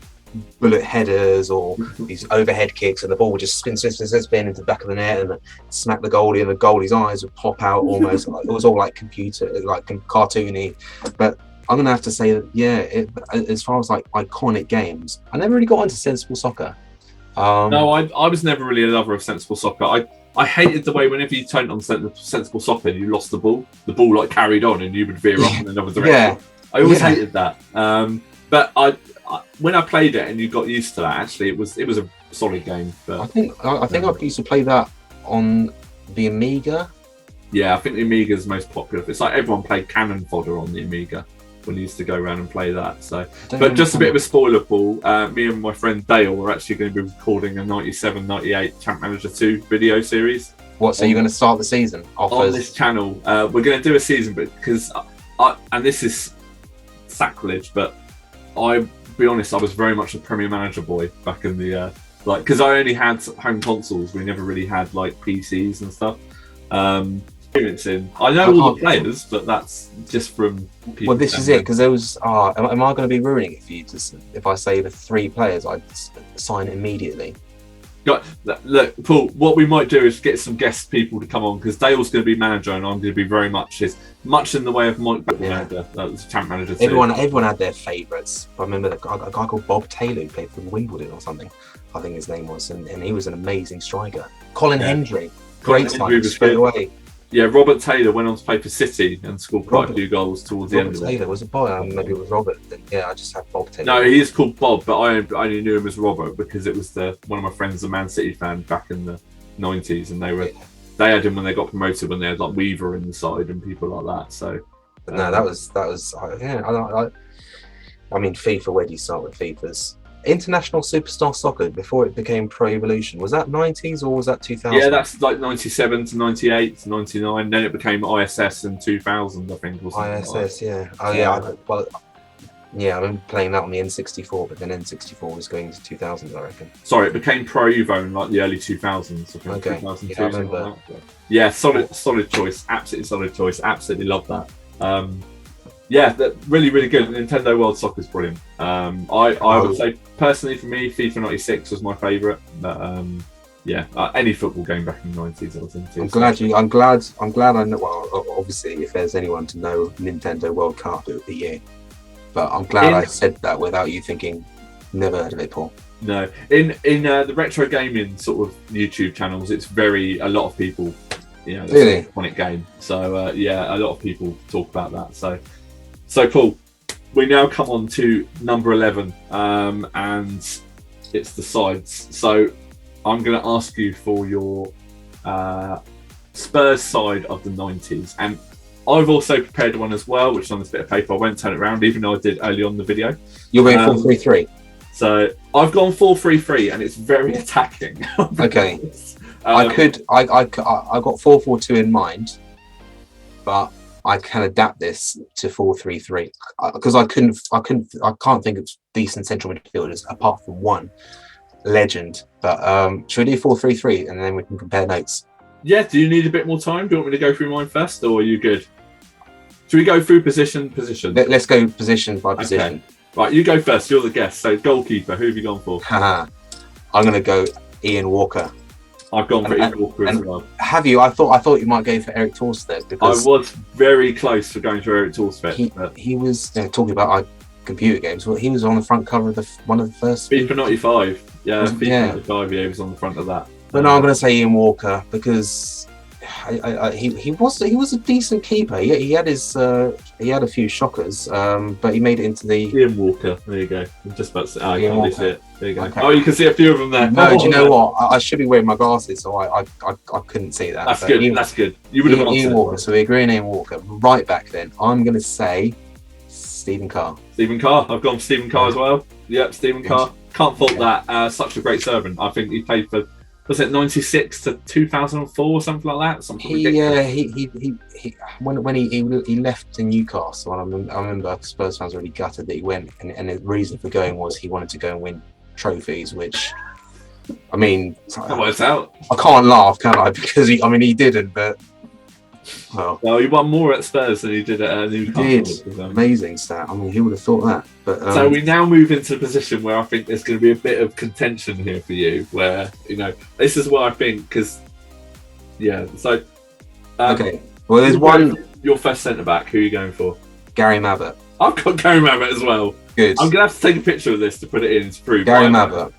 bullet headers or these overhead kicks, and the ball would just spin into the back of the net and smack the goalie, and the goalie's eyes would pop out almost. It was all like cartoony. But I'm gonna have to say that as far as like iconic games, I never really got into sensible soccer. No, I was never really a lover of sensible soccer. I hated the way whenever you turned on sensible soccer and you lost the ball like carried on and you would veer off in another direction. Yeah. I always hated that. But I when I played it and you got used to that, actually it was a solid game. But I think I used to play that on the Amiga. Yeah, I think the Amiga is most popular. It's like everyone played cannon fodder on the Amiga when you used to go around and play that. So, but just a bit of a spoiler, Paul. Me and my friend Dale were actually going to be recording a 97-98 Champ Manager 2 video series. What? So you're going to start the season on this channel? We're going to do a season, but because and this is sacrilege, but I'll be honest, I was very much a Premier Manager boy back in the because I only had home consoles. We never really had like PCs and stuff. Experiencing, I know all the players, but that's just from people. Well, this is it, because there was. Am I going to be ruining it for you? If I say the 3 players, I'd sign immediately. Look, Paul. What we might do is get some guest people to come on, because Dale's going to be manager, and I'm going to be very much in the way of Mike. That was Champ Manager. Everyone had their favourites. I remember a guy called Bob Taylor who played for Wimbledon or something. I think his name was, and he was an amazing striker. Colin Hendry, great signing straight away. Yeah, Robert Taylor went on to play for City and scored quite a few goals towards the end of it. Taylor was a boy. Maybe it was Robert. Yeah, I just had Bob Taylor. No, he is called Bob, but I only knew him as Robert because it was one of my friends, a Man City fan back in the 90s, and they had him when they got promoted, when they had like Weaver in the side and people like that. So, no, that was yeah. I mean, FIFA. Where do you start with FIFA's? International Superstar Soccer, before it became Pro Evolution, was that 90s or was that 2000? Yeah, that's like 97 to 98 to 99. Then it became ISS in 2000, I think. ISS, yeah. Oh, yeah. I remember playing that on the N64, but then N64 was going to 2000, I reckon. Sorry, it became Pro Evo in like the early 2000s. I think, okay. 2002, yeah, I remember. Yeah, solid choice. Absolutely solid choice. Absolutely love that. Yeah, really, really good. Nintendo World Soccer is brilliant. I would say personally for me, FIFA 96 was my favourite. But any football game back in the 90s I was into. I'm glad I know. Well, obviously, if there's anyone to know Nintendo World Cup, it would be you. But I'm glad I said that without you thinking. Never heard of it, Paul. No, in the retro gaming sort of YouTube channels, it's a lot of people. Really? An iconic game. So a lot of people talk about that. So Paul, we now come on to number 11, and it's the sides. So I'm going to ask you for your Spurs side of the 90s, and I've also prepared one as well, which is on this bit of paper. I won't turn it around, even though I did early on in the video. You're going 4-3-3. So I've gone 4-3-3, and it's very attacking. Okay, I got 4-4-2 in mind, but I can adapt this to 4-3-3 because I can't think of decent central midfielders apart from one legend. But should we do 4-3-3 and then we can compare notes? Yeah. Do you need a bit more time? Do you want me to go through mine first, or are you good? Should we go through position? Let's go position by position. Okay. Right, you go first. You're the guest. So goalkeeper, who have you gone for? I'm going to go Ian Walker. I've gone for Ian Walker as well. Have you? I thought you might go for Eric Thorstvedt because I was very close to going for Eric Thorstvedt. He was talking about our computer games. Well, he was on the front cover of one of the first. FIFA 95. Yeah, FIFA 95. Yeah, he was on the front of that. But no, I'm going to say Ian Walker because he was a decent keeper. He had a few shockers, but he made it into the Ian Walker. There you go. I'm just about to say. I can see it. There you go. Okay. Oh, you can see a few of them there. No, do you know what? I should be wearing my glasses, so I couldn't see that. That's good. That's good. You would have answered Ian Walker. So we agree on Ian Walker. Right back then, I'm going to say Stephen Carr. Stephen Carr. I've gone for Stephen Carr as well. Yep, Stephen Carr. Can't fault that. Such a great servant. I think he played for. Was it 96 to 2004 or something like that? Something when he left to Newcastle, and I remember Spurs fans were really gutted that he went, and the reason for going was he wanted to go and win trophies, which I mean, that works out. I can't laugh, can I? Because he didn't. But Well, Well, he won more at Spurs than he did at he Newcastle. did. Amazing stat. I mean, who would have thought that? But So we now move into a position where I think there's going to be a bit of contention here for you, where, this is what I think, because, so... okay. Well, there's one... Your first centre-back, who are you going for? Gary Mabbott. I've got Gary Mabbott as well. Good. I'm going to have to take a picture of this to put it in to prove. Gary Mabbott.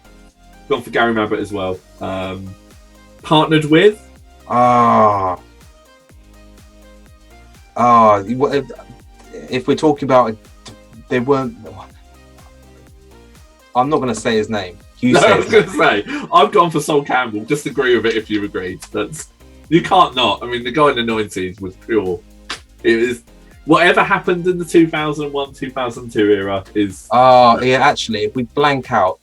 Gone for Gary Mabbott as well. Partnered with? If we're talking about... They weren't... I'm not going to say his name. I was going to say, I've gone for Sol Campbell. Just agree with it if you agreed. You can't not. I mean, the guy in the 90s was pure. It was... Whatever happened in the 2001-2002 era is... actually, if we blank out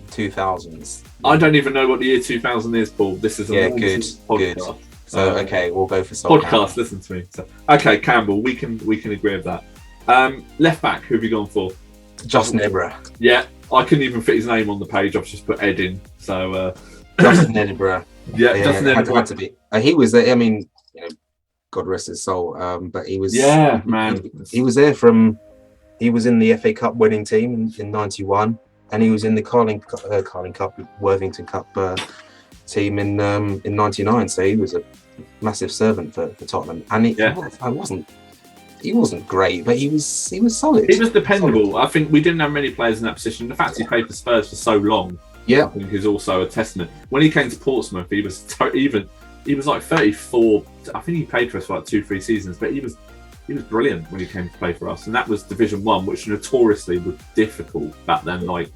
2000s... I don't even know what the year 2000 is, Paul. This is a good. So, okay, we'll go for Sol podcast, Campbell. listen to me. So, okay, Campbell, we can agree with that. Left back, who have you gone for? Justin Edinburgh. Yeah, I couldn't even fit his name on the page. I've just put Ed in. So Justin Edinburgh. Justin Edinburgh. Had to be. He was there. I mean, God rest his soul. But he was. Yeah, man. He was there from. He was in the FA Cup winning team in '91, and he was in the Carling Cup, Worthington Cup team in '99. So he was a massive servant for Tottenham, and he wasn't great, but he was solid. He was dependable. Solid. I think we didn't have many players in that position. The fact he played for Spurs for so long, I think is also a testament. When he came to Portsmouth, he was like 34. I think he played for us for like 2-3 seasons, but he was brilliant when he came to play for us, and that was Division 1, which notoriously was difficult back then. Like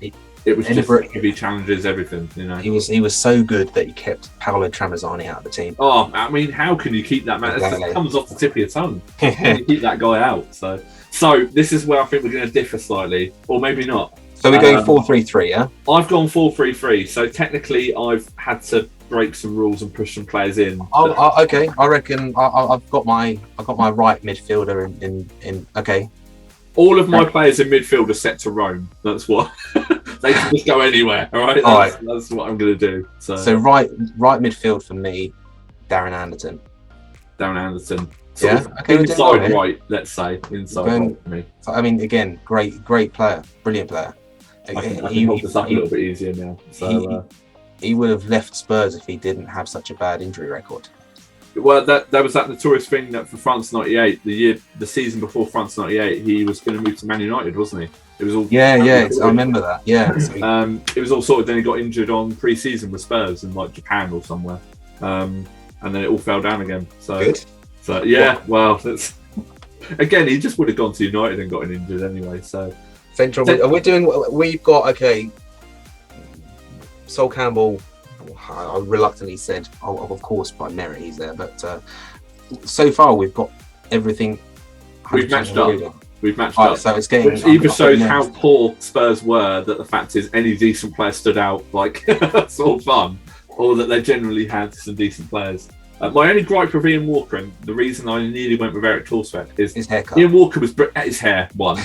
it was just heavy challenges, everything. He was so good that he kept Paolo Tramezzani out of the team. Oh, I mean, how can you keep that man? Exactly. It just comes off the tip of your tongue. How can you keep that guy out? So this is where I think we're going to differ slightly, or maybe not. So we're going 4-3-3, yeah? I've gone 4-3-3. So technically, I've had to break some rules and push some players in. Okay. I reckon I've got my right midfielder in. Okay. All of my players in midfield are set to roam. That's what they can just go anywhere. All right. That's what I'm going to do. So right midfield for me, Darren Anderton. Inside right, let's say inside right for me. I mean, again, great player, brilliant player. I can hold this up a little bit easier now. So he would have left Spurs if he didn't have such a bad injury record. Well, there was that notorious thing that for France '98, the season before France '98, he was going to move to Man United, wasn't he? It was all I remember that. Yeah, it was all sorted. Then he got injured on pre-season with Spurs in like Japan or somewhere, and then it all fell down again. Well, that's again, he just would have gone to United and gotten injured anyway. So we've got Sol Campbell. I reluctantly said, of course, by merit he's there, but so far we've got everything. We've matched up. So it's getting. Which either shows how poor Spurs were, that the fact is any decent player stood out like sort of fun, or that they generally had some decent players. My only gripe with Ian Walker, and the reason I nearly went with Eric Torsvek, is his haircut. Ian Walker was his hair one,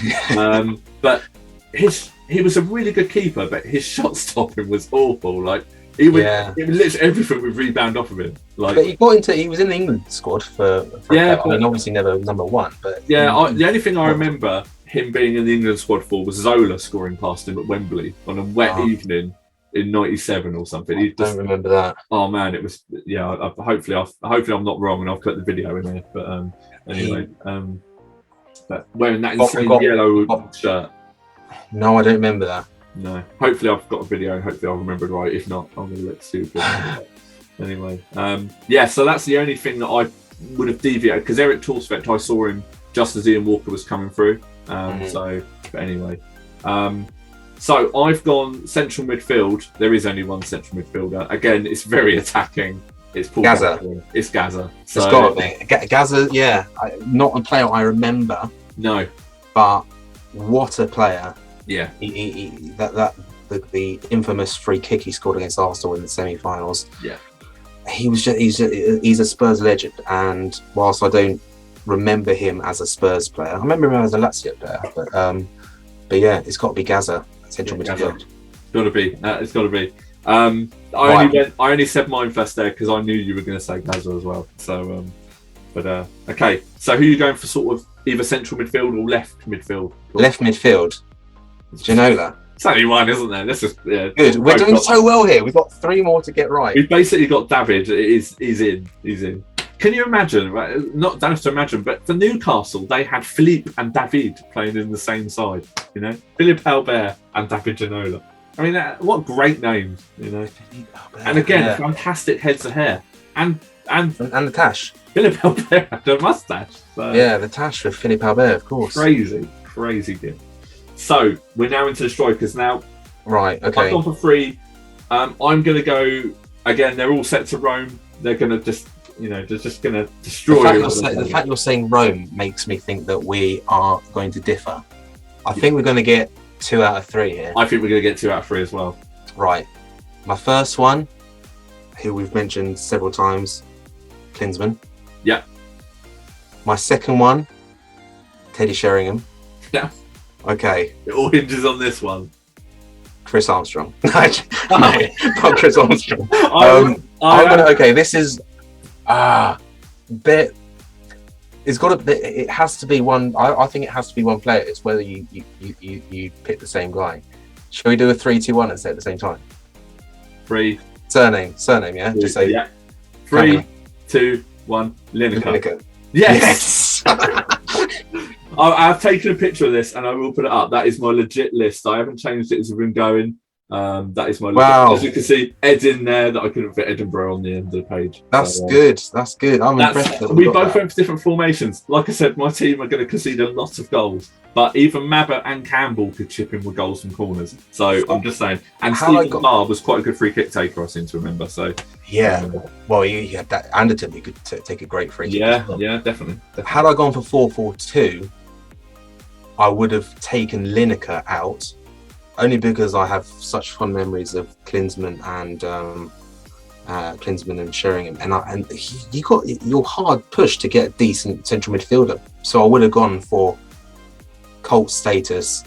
but he was a really good keeper, but his shot stopping was awful. Like it was literally everything would rebound off of him. Like, but he was in the England squad for I mean, obviously never number one, but the only thing I remember him being in the England squad for was Zola scoring past him at Wembley on a wet evening in '97 or something. I don't remember that. Oh man, it was hopefully I'm not wrong and I've put the video in there. But anyway, but wearing that insane yellow shirt. No, I don't remember that. No. Hopefully I've got a video and hopefully I'll remember it right. If not, I'm going to look stupid. Anyway, so that's the only thing that I would have deviated, because Eric Torsvek, I saw him just as Ian Walker was coming through. So I've gone central midfield. There is only one central midfielder. Again, it's very attacking. It's Paul Gaza. It's Gaza. So, it's got to be. Gaza, not a player I remember. No. But what a player. Yeah, the infamous free kick he scored against Arsenal in the semi-finals. Yeah, he's a Spurs legend, and whilst I don't remember him as a Spurs player, I remember him as a Lazio player. But yeah, it's got to be Gaza, central midfield. It's got to be. It's got to be. I only said mine first there because I knew you were going to say Gaza as well. So But okay, so who are you going for? Sort of either central midfield or left midfield? Left midfield. Ginola. It's only one, isn't there? This is good. We're doing so well here. We've got 3 more to get right. We've basically got David. He's in. Can you imagine? Right? Not don't have to imagine, but for Newcastle, they had Philippe and David playing in the same side. You know, Philippe Albert and David Ginola. I mean, what great names. You know, and again, fantastic heads of hair and the tash. Philippe Albert had a mustache. So. Yeah, the tash with Philippe Albert, of course. Crazy good. So we're now into the strikers now. Right. Okay. I've gone for 3. I'm going to go again. They're all set to Rome. They're going to just, they're just going to destroy. The fact you're saying Rome makes me think that we are going to differ. I think we're going to get 2 out of 3 here. I think we're going to get 2 out of 3 as well. Right. My first one, who we've mentioned several times, Klinsmann. Yeah. My second one, Teddy Sheringham. Yeah. Okay. It all hinges on this one. Chris Armstrong. No, not Chris Armstrong. This is bit. It has to be one. I think it has to be one player. It's whether you pick the same guy. Shall we do a 3-2-1 and say at the same time? 3 surname. Yeah. Just say 3, 2, 1. Lineker. Yes. I've taken a picture of this and I will put it up. That is my legit list. I haven't changed it as we've been going. That is my legit. As you can see, Ed's in there that I couldn't fit Edinburgh on the end of the page. That's good. That's good. I'm impressed. We both went for different formations. Like I said, my team are going to concede a lot of goals. But even Mabba and Campbell could chip in with goals from corners. So I'm just saying. And Stephen Barr was quite a good free kick taker, I seem to remember. So yeah. Well, you had that. Anderton, you could take a great free kick. Yeah, definitely. Had I gone for 4-4-2, I would have taken Lineker out, only because I have such fond memories of Klinsmann and Sheringham, and you're hard pushed to get a decent central midfielder. So I would have gone for cult status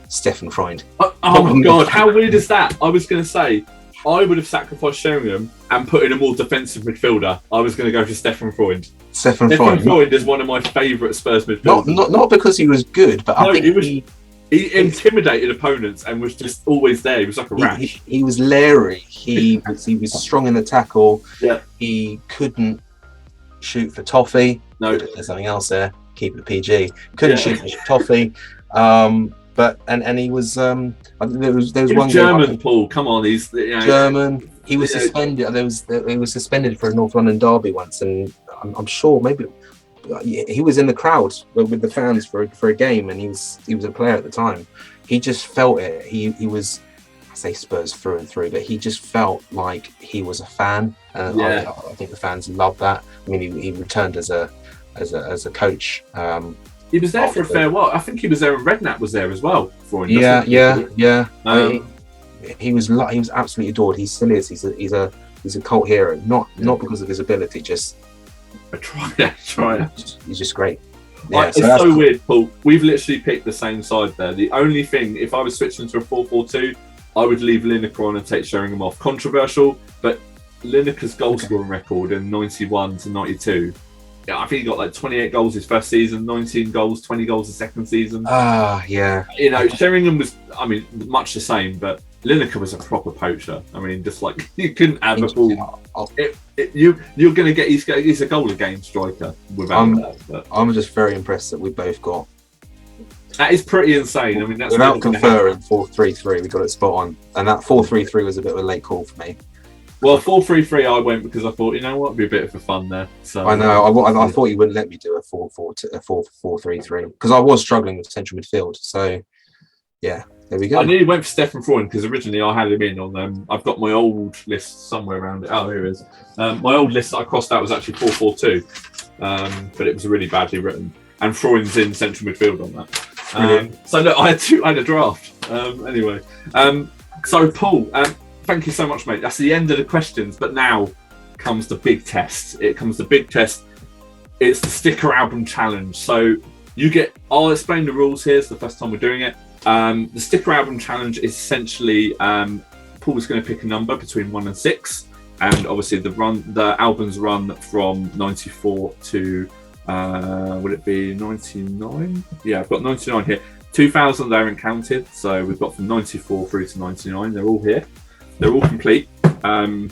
Stefan Freund. Oh my God, how weird is that? I was going to say I would have sacrificed Sheringham and put in a more defensive midfielder. I was going to go for Stefan Freund. Stefan Freund is one of my favourite Spurs midfielders. Not because he was good, but I think he intimidated opponents and was just always there. He was like a rash. He was leery. He was strong in the tackle. Yeah. He couldn't shoot for toffee. No. There's something else there. Keep it PG. Couldn't shoot for toffee. But he was there was one German. Paul, come on, he's German. He was suspended. He was suspended for a North London derby once, and I'm sure maybe he was in the crowd with the fans for a game, and he was a player at the time. He just felt it. He was, I say Spurs through and through, but he just felt like he was a fan. I think the fans loved that. I mean, he returned as a coach. He was there for a fair while. I think he was there, and Redknapp was there as well. Yeah. He was absolutely adored. He still is. He's a cult hero. Not because of his ability, just a try. He's just great. Yeah, it's so weird, Paul. We've literally picked the same side there. The only thing, if I was switching to a 4-4-2, I would leave Lineker on and take Sheringham off. Controversial, but Lineker's goal scoring record in 91 to 92. Yeah, I think he got like 28 goals his first season, 19 goals, 20 goals the second season. Yeah. Sheringham was, much the same, but Lineker was a proper poacher. Just like you couldn't have a ball. You're going to get. He's a goal a game striker without that. But I'm just very impressed that we both got. That is pretty insane. That's without conferring 4-3-3, we got it spot on, and that 4-3-3 was a bit of a late call for me. Well, 4-3-3 I went because I thought, you know what, it'd be a bit of a fun there. So I know. I thought you wouldn't let me do a 4-4-3 because I was struggling with central midfield. So yeah, there we go. I nearly went for Stefan Freund because originally I had him in on I've got my old list somewhere around it. Oh, here it is. My old list that I crossed out was actually 4-4-2, but it was really badly written. And Freund's in central midfield on that. So look, I had a draft. Anyway, so Paul. Thank you so much, mate. That's the end of the questions, but now comes the big test. It's the sticker album challenge. So I'll explain the rules here. It's the first time we're doing it. The sticker album challenge is essentially Paul's going to pick a number between 1 and 6, and obviously the albums run from 94 to Would it be 99? Yeah, I've got 99 here. 2000 they haven't counted, so we've got from 94 through to 99. They're all here. They're all complete. 4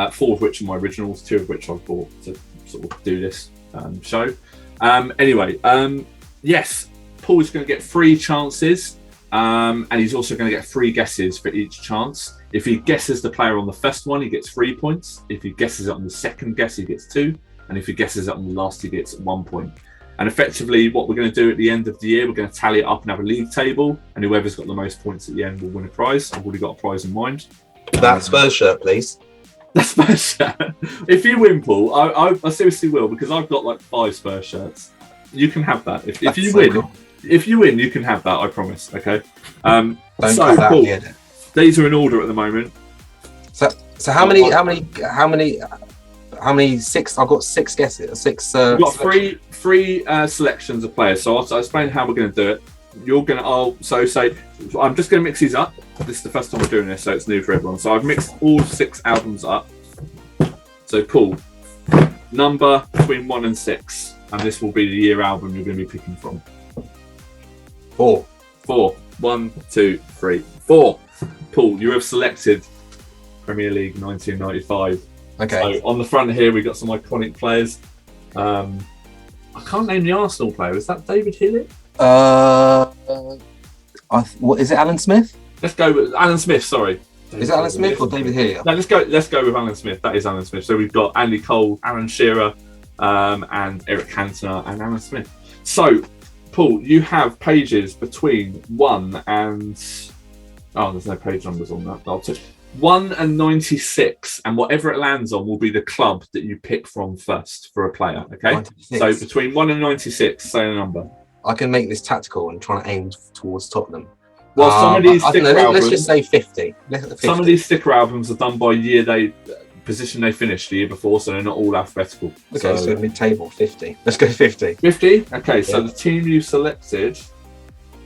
of which are my originals, 2 of which I bought to sort of do this show. Anyway, yes, Paul's going to get 3 chances, and he's also going to get 3 guesses for each chance. If he guesses the player on the first one, he gets 3 points. If he guesses it on the second guess, he gets 2. And if he guesses it on the last, he gets 1 point. And effectively, what we're going to do at the end of the year, we're going to tally it up and have a league table. And whoever's got the most points at the end will win a prize. I've already got a prize in mind. That Spurs shirt, please. The Spurs shirt. If you win, Paul, I seriously will, because I've got like 5 Spurs shirts. You can have that. If you so win, cool. If you win, you can have that. I promise. Okay. Don't So cut that Paul, in. these are in order at the moment. So how many? 6? I've got 6 guesses. 6. We've got three selections of players. So I'll explain how we're going to do it. You're going to. I'm just going to mix these up. This is the first time we're doing this, so it's new for everyone. So I've mixed all 6 albums up. So Paul, number between 1 and 6, and this will be the year album you're going to be picking from. 4. 1, 2, 3, 4. Paul, you have selected Premier League 1995. Okay. So on the front here, we've got some iconic players. I can't name the Arsenal player. Is that David Healy? What is it? Alan Smith? Let's go with Alan Smith. Sorry. Is it Alan Smith or David Healy? No, let's go with Alan Smith. That is Alan Smith. So we've got Andy Cole, Alan Shearer, and Eric Cantona, and Alan Smith. So, Paul, you have pages between 1 and there's no page numbers on that. I'll take 1 and 96, and whatever it lands on will be the club that you pick from first for a player. Okay. 96. So between 1 and 96, say a number. I can make this tactical and try to aim towards Tottenham. Well, some of these sticker albums. Let's just say 50. 50. Some of these sticker albums are done by position they finished the year before, so they're not all alphabetical. Okay, so mid-table, 50. Let's go 50. 50? Okay, so Yeah. the team you selected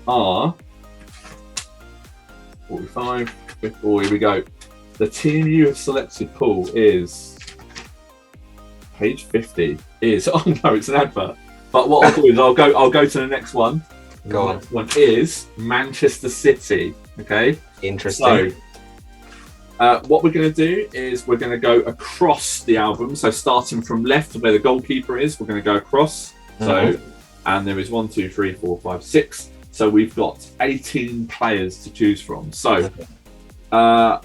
are 45, 50, oh, here we go. The team you have selected, Paul, is page 50 is, oh no, it's an advert. But what I'll do is I'll go to the next one. Go The on. next one is Manchester City. Okay. Interesting. So what we're going to do is we're going to go across the album. So starting from left where the goalkeeper is, we're going to go across. So, and there is 1, 2, 3, 4, 5, 6. So we've got 18 players to choose from. So 1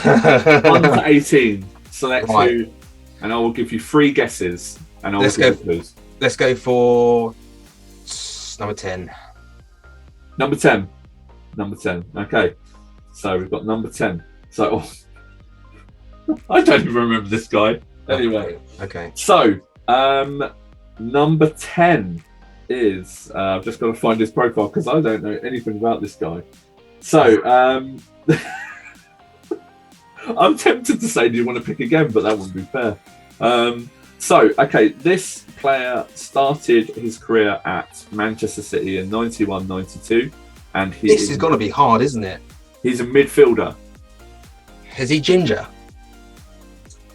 to 18, select who, and I will give you 3 guesses. And Let's go for number 10. Number 10. Okay. So we've got number 10. So I don't even remember this guy. Anyway. Okay. So number 10 is I've just got to find his profile because I don't know anything about this guy. So I'm tempted to say, do you want to pick again? But that wouldn't be fair. Okay, this player started his career at Manchester City in 91-92, and this is going to be hard, isn't it? He's a midfielder. Is he ginger?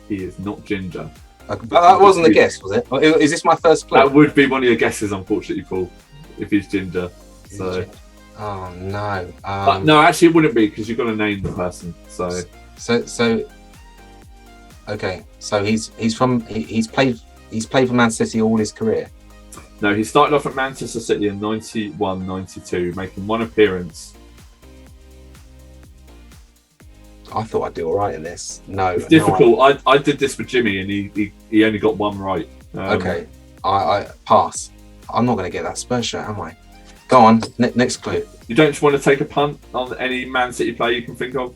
He is not ginger. That wasn't a guess, was it? Is this my first clue? That would be one of your guesses, unfortunately, Paul, if he's ginger. So. Oh no. But no, actually, it wouldn't be because you've got to name the person. So. Okay, so he's played for Man City all his career. No, he started off at Manchester City in 91-92, making 1 appearance. I thought I'd do all right in this. No, it's difficult. I did this with Jimmy, and he only got 1 right. Okay, I pass. I'm not going to get that Spurs shirt, am I? Go on, next clue. You don't just want to take a punt on any Man City player you can think of?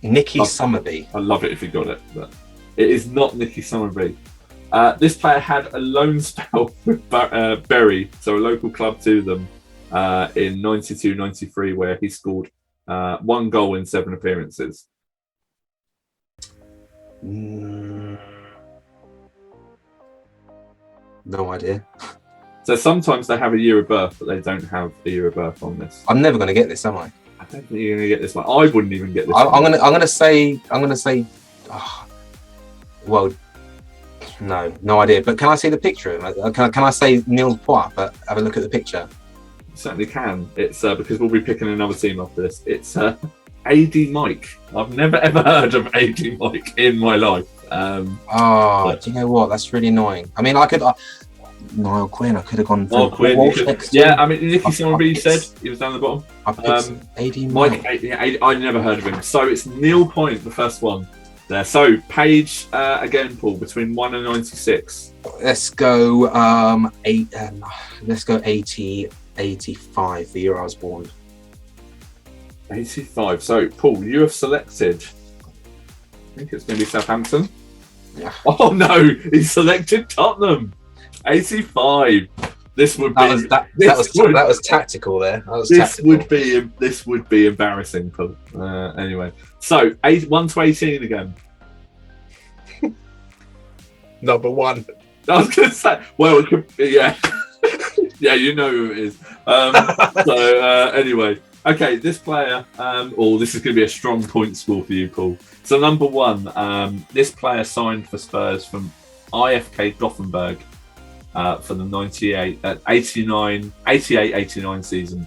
Nicky Summerby. I love it if you got it, but it is not Nicky Summerby. This player had a loan spell with Bury, so a local club to them, in 92-93, where he scored 1 goal in 7 appearances. No idea. So sometimes they have a year of birth, but they don't have a year of birth on this. I'm never going to get this, am I? I don't think you're going to get this one. I wouldn't even get this. I'm going to say. Well, No idea. But can I see the picture? Can I say Niels Poit, but have a look at the picture? You certainly can. It's because we'll be picking another team after this. It's AD Mike. I've never ever heard of AD Mike in my life. Do you know what? That's really annoying. I mean, I could. Niall Quinn. I could have gone. Niall Quinn. I mean, Nicky Somerby said he was down the bottom. AD Mike. I never heard of him. So it's Neil Point, the first one there. So page again, Paul, between 1 and 96. Let's go. Let's go 85. The year I was born. 85. So Paul, you have selected. I think it's going to be Southampton. Yeah. Oh no, he selected Tottenham. 85. This would be that was tactical there. This would be embarrassing, Paul. Anyway, so 1 to 18 again. Number 1. I was going to say, well, it could be, yeah, yeah, you know who it is. Anyway, okay, this player, this is going to be a strong point score for you, Paul. So number 1, this player signed for Spurs from IFK Gothenburg. For the 88-89 season.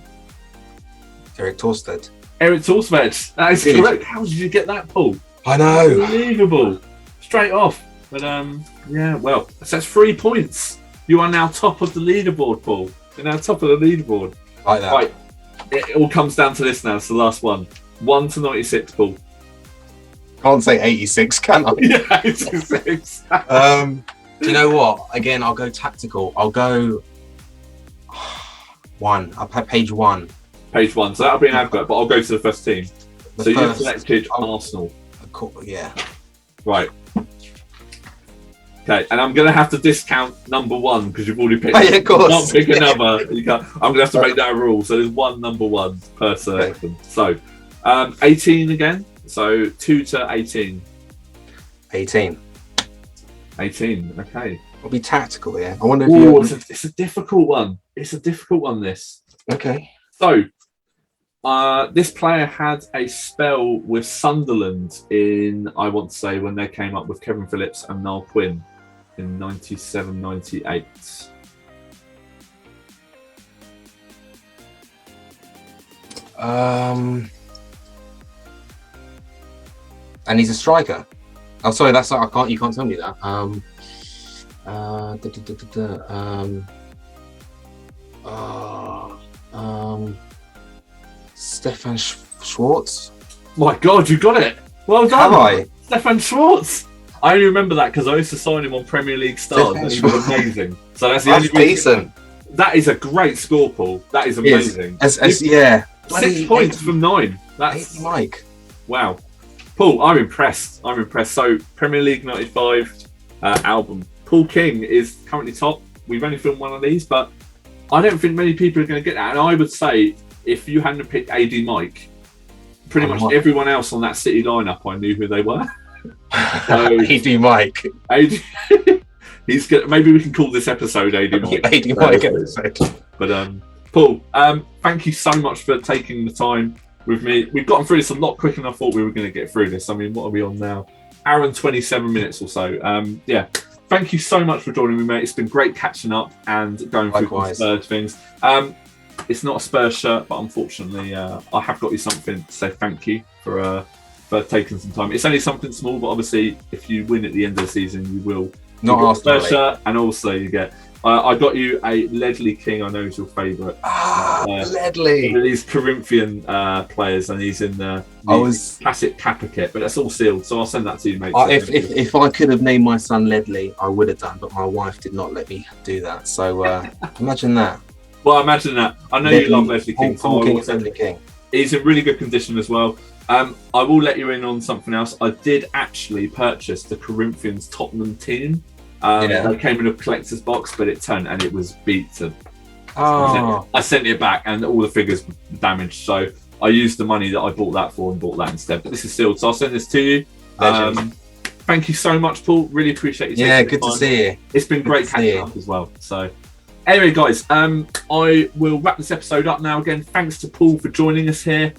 Eric Torsted. That is correct. How did you get that, Paul? I know. Unbelievable. Straight off. But well, that's 3 points. You are now top of the leaderboard, Paul. You're now top of the leaderboard. Like that. Right. It all comes down to this now. It's the last one. 1 to 96, Paul. Can't say 86, can I? Yeah, 86. Do you know what? Again, I'll go tactical. I'll go 1. I'll have page 1. Page 1. So that'll be an advert, but I'll go to the first team. You've selected Arsenal. Yeah. Right. Okay, and I'm going to have to discount number 1 because you've already picked. Oh, yeah, of course. Not pick another. You can't. I'm going to have to make that a rule. So there's one number 1 per selection. Okay. So 18 again. So 2 to 18. 18. 18. Okay. I'll be tactical here. I wonder if it's a difficult one. It's a difficult one. This. Okay. So, this player had a spell with Sunderland in, I want to say, when they came up with Kevin Phillips and Niall Quinn in 97-98. And he's a striker. Oh, sorry, that's I can't. You can't tell me that. Stefan Schwartz. My God, you got it! Well done. Have I? Stefan Schwartz. I only remember that because I used to sign him on Premier League Stars. And he was amazing. So that's the only reason. Decent. That is a great score, Paul. That is amazing. Yeah. 6 points from 9. That's Mike. Wow. Paul, I'm impressed. So, Premier League 95 album. Paul King is currently top. We've only filmed one of these, but I don't think many people are going to get that. And I would say, if you hadn't picked AD Mike, pretty much everyone else on that City lineup, I knew who they were. So, AD Mike. He's good. Maybe we can call this episode AD Mike. AD Mike episode. But Paul, thank you so much for taking the time with me. We've gotten through this a lot quicker than I thought we were going to get through this. I mean, what are we on now? Hour and 27 minutes or so. Thank you so much for joining me, mate. It's been great catching up and going through Spurs things. It's not a Spurs shirt, but unfortunately, I have got you something to say thank you for taking some time. It's only something small, but obviously, if you win at the end of the season, you will. Not Arsenal, Spurs shirt, and also you get. I got you a Ledley King. I know is your favourite. Ledley. These Corinthian players, and he's in the classic Kappa kit, but that's all sealed. So I'll send that to you, mate. If I could have named my son Ledley, I would have done, but my wife did not let me do that. So imagine that. Well, imagine that. I know you love Ledley King. Ledley King. He's in really good condition as well. I will let you in on something else. I did actually purchase the Corinthians Tottenham team. They came in a collector's box, but it was beaten. I sent it back, and all the figures were damaged. So I used the money that I bought that for and bought that instead. But this is sealed, so I'll send this to you. Thank you so much, Paul. Really appreciate you. Yeah, good to see you. It's been great catching up as well. So, anyway, guys, I will wrap this episode up now. Again, thanks to Paul for joining us here.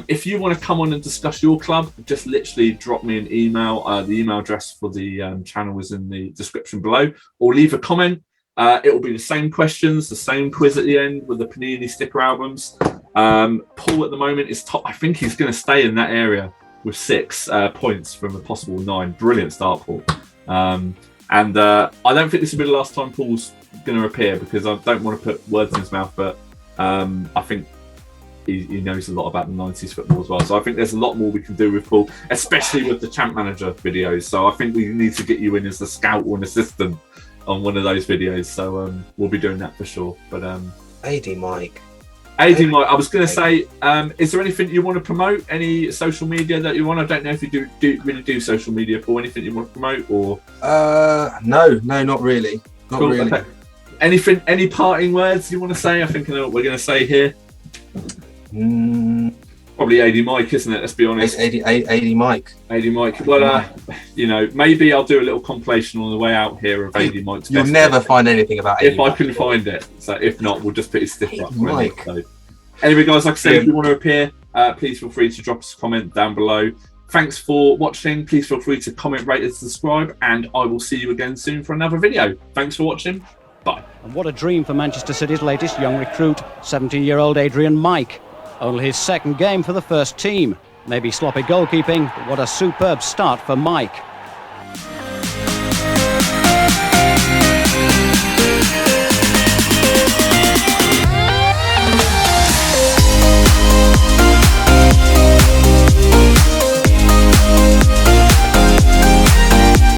If you want to come on and discuss your club, just literally drop me an email. The email address for the channel is in the description below, or leave a comment. It will be the same questions, the same quiz at the end with the Panini sticker albums. Paul at the moment is top. I think he's going to stay in that area with 6 points from a possible 9. Brilliant start, Paul. And I don't think this will be the last time Paul's going to appear, because I don't want to put words in his mouth, but I think he knows a lot about the 90s football as well. So I think there's a lot more we can do with Paul, especially with the Champ Manager videos. So I think we need to get you in as a scout or an assistant on one of those videos. So we'll be doing that for sure. But AD Mike. I was going to say, is there anything you want to promote? Any social media that you want? I don't know if you really do social media, Paul. Anything you want to promote, or? No, not really. Not cool, really. Okay. Anything? Any parting words you want to say? I think I know what we're going to say here. Probably AD Mike, isn't it? Let's be honest. AD Mike. AD Mike. Well, maybe I'll do a little compilation on the way out here of AD Mike's. You'll never find anything about AD if Mike. I can find it. So if not, we'll just put his sticker up. Mike. So, anyway, guys, like I said, if you want to appear, please feel free to drop us a comment down below. Thanks for watching. Please feel free to comment, rate, and subscribe, and I will see you again soon for another video. Thanks for watching. Bye. And what a dream for Manchester City's latest young recruit, 17-year-old Adrian Mike. Only his second game for the first team. Maybe sloppy goalkeeping, but what a superb start for Mike.